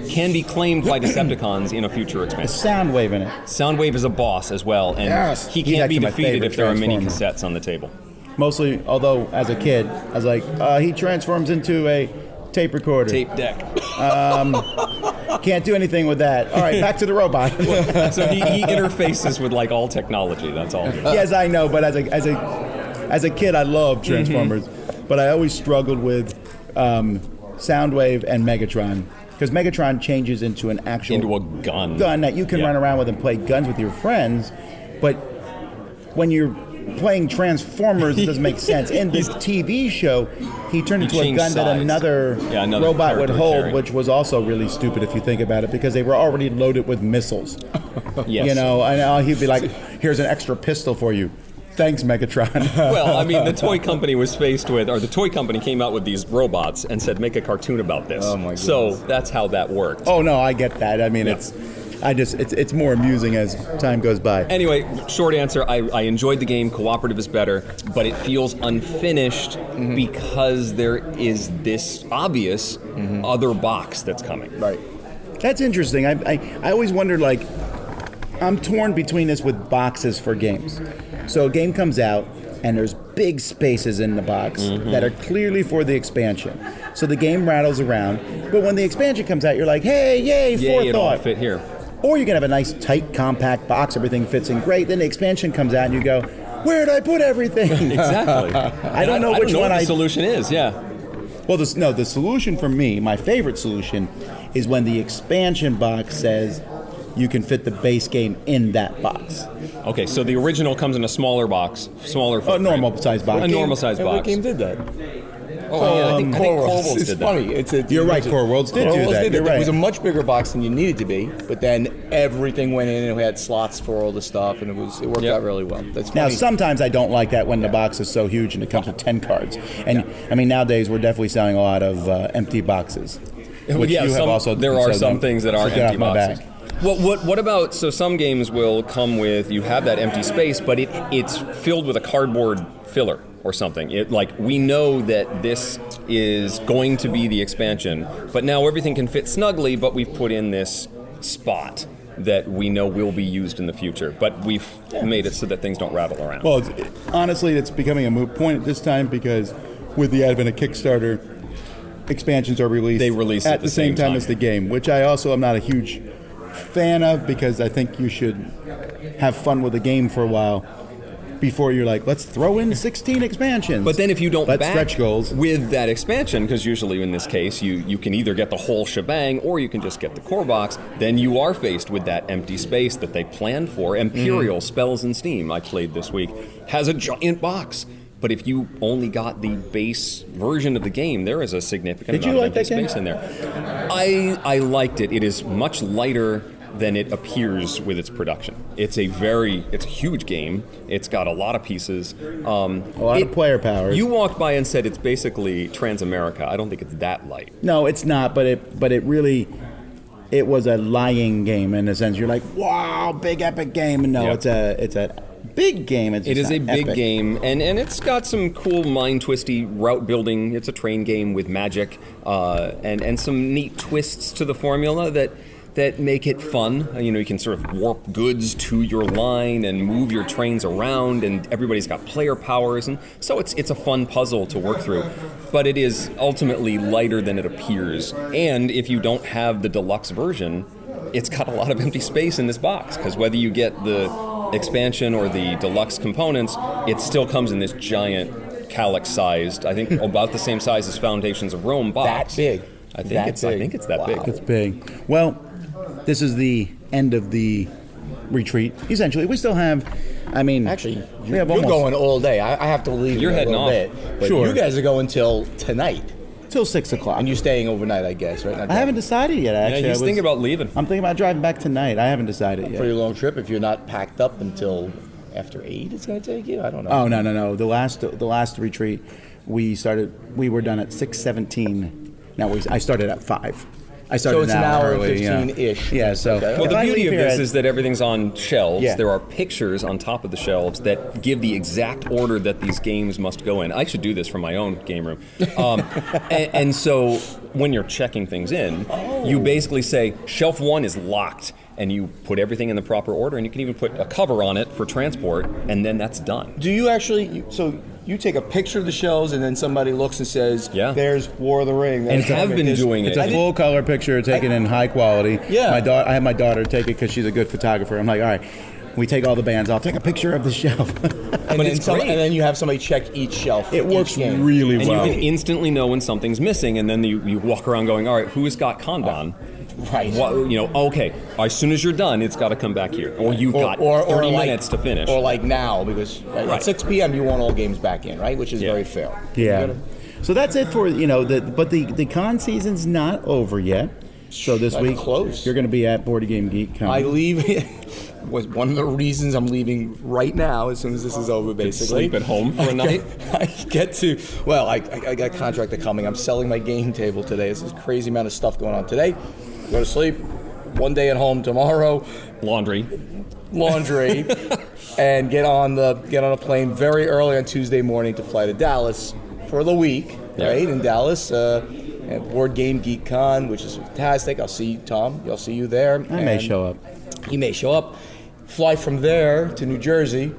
can be claimed by Decepticons in a future expansion.
Soundwave in it.
Soundwave is a boss as well, and he can't be defeated if there are mini cassettes on the table.
Mostly, although as a kid, I was like, he transforms into a tape recorder.
Tape deck.
Can't do anything with that. All right, back to the robot.
So he interfaces with like all technology. That's all.
Yes, I know, but as a kid, I loved Transformers, but I always struggled with Soundwave and Megatron. Because Megatron changes into a
gun
that you can run around with and play guns with your friends, but when you're playing Transformers, it doesn't make sense. In this TV show, he turned into a gun that another robot would hold, which was also really stupid if you think about it, because they were already loaded with missiles.
Yes.
And he'd be like, here's an extra pistol for you. Thanks, Megatron.
Well, I mean, the toy company the toy company came out with these robots and said, make a cartoon about this.
Oh, my goodness.
So that's how that worked.
Oh, no, I get that. I mean, it's more amusing as time goes by.
Anyway, short answer, I enjoyed the game. Cooperative is better, but it feels unfinished because there is this obvious other box that's coming.
Right.
That's interesting. I always wondered, like, I'm torn between this with boxes for games. So a game comes out, and there's big spaces in the box that are clearly for the expansion. So the game rattles around, but when the expansion comes out, you're like, hey, yay, forethought.
It all fit here.
Or you can have a nice, tight, compact box, everything fits in great, then the expansion comes out, and you go, where did I put everything?
Exactly.
I don't know which one
the solution is, yeah.
Well, the solution for me, my favorite solution, is when the expansion box says you can fit the base game in that box.
Okay, so the original comes in a smaller box, smaller footprint.
A normal-sized box.
A normal-sized box.
What game did that?
I think Core Worlds
It's
did
funny.
You're right, Core Worlds did do that. You're right.
It was a much bigger box than you needed to be, but then everything went in and we had slots for all the stuff, and it worked out really well. That's funny.
Now, sometimes I don't like that when the box is so huge and it comes with 10 cards. And, I mean, nowadays we're definitely selling a lot of empty boxes. Which you have also
there are some things that are empty boxes.
Back.
Well, what about, so some games will come with, you have that empty space, but it's filled with a cardboard filler or something. We know that this is going to be the expansion, but now everything can fit snugly, but we've put in this spot that we know will be used in the future, but we've made it so that things don't rattle around.
Well, honestly, it's becoming a moot point at this time because with the advent of Kickstarter, expansions are released.
They release
at the same time as the game, which I also am not a huge fan of because I think you should have fun with the game for a while before you're like, let's throw in 16 expansions.
But then if you don't back
stretch goals
with that expansion, because usually in this case you can either get the whole shebang or you can just get the core box, then you are faced with that empty space that they planned for. Empyrial, Spells and Steam, I played this week, has a giant box. But if you only got the base version of the game, there is a significant amount of empty space in there. I liked it. It is much lighter than it appears with its production. It's a huge game. It's got a lot of pieces.
A lot of player powers.
You walked by and said it's basically Transamerica. I don't think it's that light.
No, it's not, but it really, it was a lying game in a sense. You're like, wow, big epic game. And no, it's a big game.
It is a big game, and it's got some cool mind-twisty route building. It's a train game with magic, and some neat twists to the formula that make it fun. You can sort of warp goods to your line and move your trains around, and everybody's got player powers, and so it's a fun puzzle to work through. But it is ultimately lighter than it appears, and if you don't have the deluxe version, it's got a lot of empty space in this box, because whether you get the expansion or the deluxe components, it still comes in this giant calyx-sized, I think about the same size as Foundations of Rome box.
That big.
I think it's that big.
It's big. Well, this is the end of the retreat. Essentially, we still have. I mean,
Actually,
we
you're
have almost
going all day. I have to leave.
You're
in a
heading
little
off.
bit, but
Sure.
you guys are going till tonight,
till 6:00.
and you're staying overnight, I guess, right?
I haven't decided yet. Actually,
Yeah, he's thinking about leaving.
I'm thinking about driving back tonight. I haven't decided yet.
Pretty long trip. If you're not packed up until after 8, it's going to take you. I don't know.
Oh no! The last retreat, we were done at 6:17. Now I started at 5. I started
So it's an hour and
early,
15-ish.
Yeah. So
Okay.
Well,
if
the
I
beauty
leave
of
here
this
at-
is that everything's on shelves.
Yeah.
There are pictures on top of the shelves that give the exact order that these games must go in. I should do this for my own game room. And so when you're checking things in, you basically say, shelf 1 is locked, and you put everything in the proper order, and you can even put a cover on it for transport, and then that's done.
Do you actually? So you take a picture of the shelves, and then somebody looks and says,
Yeah.
"There's War of the Ring."
And
There's
have been
There's-
doing
It's
it.
a full color picture taken in high quality.
Yeah.
I have my daughter take it because she's a good photographer. I'm like, all right, we take all the bands off. Take a picture of the shelf.
And
But
then
it's great.
and then you have somebody check each shelf.
It
for
works
each game.
really
And
well.
you can instantly know when something's missing, and then you walk around going, all right, who's got Kanban?
Right.
What, okay, as soon as you're done, it's got to come back here. Or you've got 30
like-
minutes to finish.
Or like now, because at
Right.
6 p.m. you want all games back in, right? Which is
Yeah.
very fair.
Yeah.
You gotta-
So that's it for but the con season's not over yet. So this
Not
week
close.
you're going to be at Board Game Geek Con.
I leave. Was one of the reasons I'm leaving right now. As soon as this is over, basically.
sleep at home for a night?
I get to. Well, I got a contractor coming. I'm selling my game table today. This is a crazy amount of stuff going on today. Go to sleep. One day at home tomorrow.
Laundry.
Laundry, and get on a plane very early on Tuesday morning to fly to Dallas for the week,
Yeah.
right? In Dallas, at Board Game Geek Con, which is fantastic. I'll see Tom. I'll see you there.
I may show up.
He may show up. Fly from there to New Jersey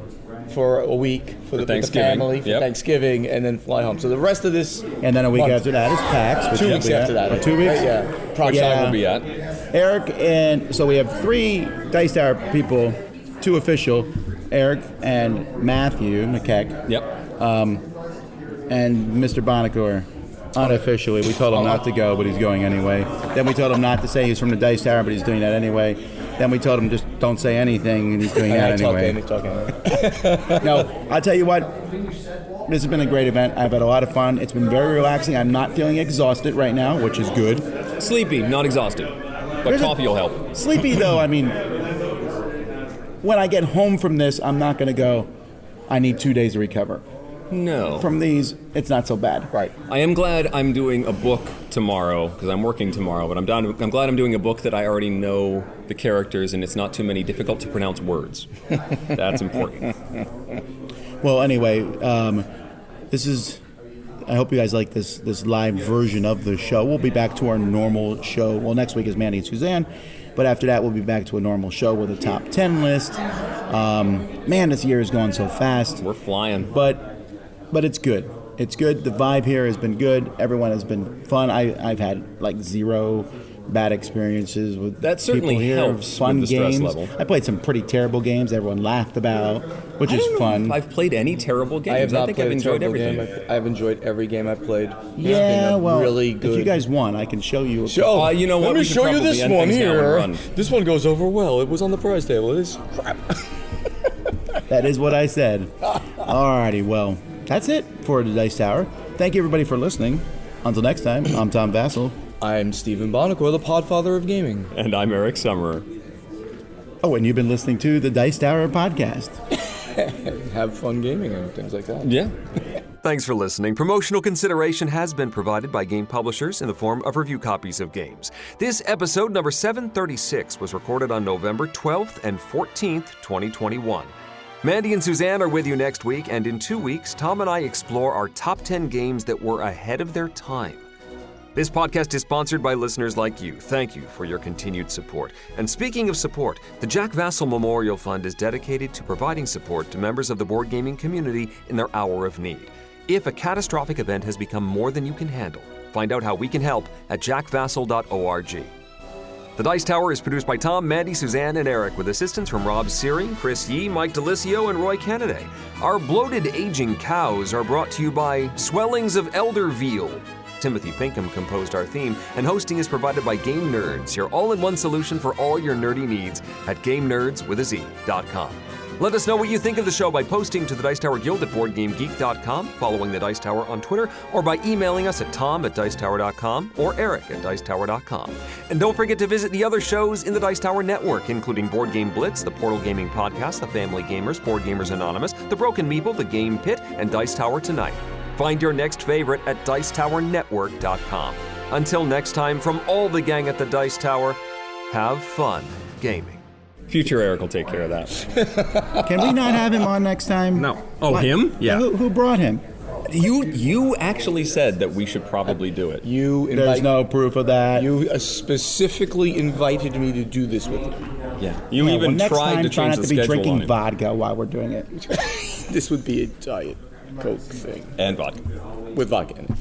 for a week with the
Thanksgiving.
family for
Yep.
Thanksgiving, and then fly home. So the rest of this,
And then a week
month-
after that is PAX. which
2
you'll
weeks
be
after
at.
that,
Or 2 weeks?
right? Yeah,
Which
approximately.
I will be at.
Eric and so we have 3 Dice Tower people, 2 official, Eric and Matthew McKeck,
Yep.
and Mr. Buonocore. Unofficially, we told him not to go, but he's going anyway. Then we told him not to say he's from the Dice Tower, but he's doing that anyway. Then we told him just don't say anything, and he's doing that anyway. No, I'll tell you what. This has been a great event. I've had a lot of fun. It's been very relaxing. I'm not feeling exhausted right now, which is good.
Sleepy, not exhausted. But
There's a-
coffee will help.
Sleepy though, I mean, when I get home from this, I'm not going to go, I need 2 days to recover.
No.
From these, it's not so bad.
Right.
I am glad I'm doing a book tomorrow, because I'm working tomorrow, but I'm glad I'm doing a book that I already know the characters, and it's not too many difficult to pronounce words. That's important.
Well, anyway, this is. I hope you guys like this live version of the show. We'll be back to our normal show. Well, next week is Mandy and Suzanne, but after that we'll be back to a normal show with a top 10 list. Man, this year is going so fast,
We're flying.
but it's good. It's good. The vibe here has been good. Everyone has been fun. I've had like 0 bad experiences with
That certainly
people here.
helps
Fun
with the stress
games.
level.
I played some pretty terrible games. Everyone laughed about, which
I
is
don't know
fun.
if I've played any terrible games.
I have not
think
played
I've
a
enjoyed
terrible
everything.
game. I've enjoyed every game I've played.
Yeah,
It's been
well,
really good.
if you guys want, I can show you.
Show.
You know
Let
what?
me
We should
show you
probably
this
end
one
things now and
here.
run.
This one goes over well. It was on the prize table. It is crap.
That is what I said. Alrighty, well, that's it for the Dice Tower. Thank you everybody for listening. Until next time, I'm Tom Vassell.
I'm Stephen Buonocore, the podfather of gaming.
And I'm Eric Summerer.
Oh, and you've been listening to the Dice Tower podcast.
Have fun gaming and things like that.
Yeah.
Thanks for listening. Promotional consideration has been provided by game publishers in the form of review copies of games. This episode, number 736, was recorded on November 12th and 14th, 2021. Mandy and Suzanne are with you next week, and in 2 weeks, Tom and I explore our top 10 games that were ahead of their time. This podcast is sponsored by listeners like you. Thank you for your continued support. And speaking of support, the Jack Vassell Memorial Fund is dedicated to providing support to members of the board gaming community in their hour of need. If a catastrophic event has become more than you can handle, find out how we can help at jackvassell.org. The Dice Tower is produced by Tom, Mandy, Suzanne, and Eric, with assistance from Rob Searing, Chris Yee, Mike DeLisio, and Roy Kennedy. Our bloated aging cows are brought to you by Swellings of Elder Veal. Timothy Pinkham composed our theme, and hosting is provided by Game Nerds, your all-in-one solution for all your nerdy needs at GameNerds.com. Let us know what you think of the show by posting to the Dice Tower Guild at BoardGameGeek.com, following the Dice Tower on Twitter, or by emailing us at tom@dicetower.com or eric@dicetower.com. And don't forget to visit the other shows in the Dice Tower network, including Board Game Blitz, the Portal Gaming Podcast, the Family Gamers, Board Gamers Anonymous, the Broken Meeple, the Game Pit, and Dice Tower Tonight. Find your next favorite at dicetowernetwork.com. Until next time, from all the gang at the Dice Tower, have fun gaming.
Future Eric will take care of that.
Can we not have him on next time?
No. Oh, him? Yeah.
Who brought him?
You actually said that we should probably do it.
There's no proof of that.
You specifically invited me to do this with you.
Yeah. You even
next
tried
time,
to
try
change
not
the
to be
schedule
drinking
on him.
vodka while we're doing it.
This would be a Diet Coke thing.
And vodka.
With vodka in it.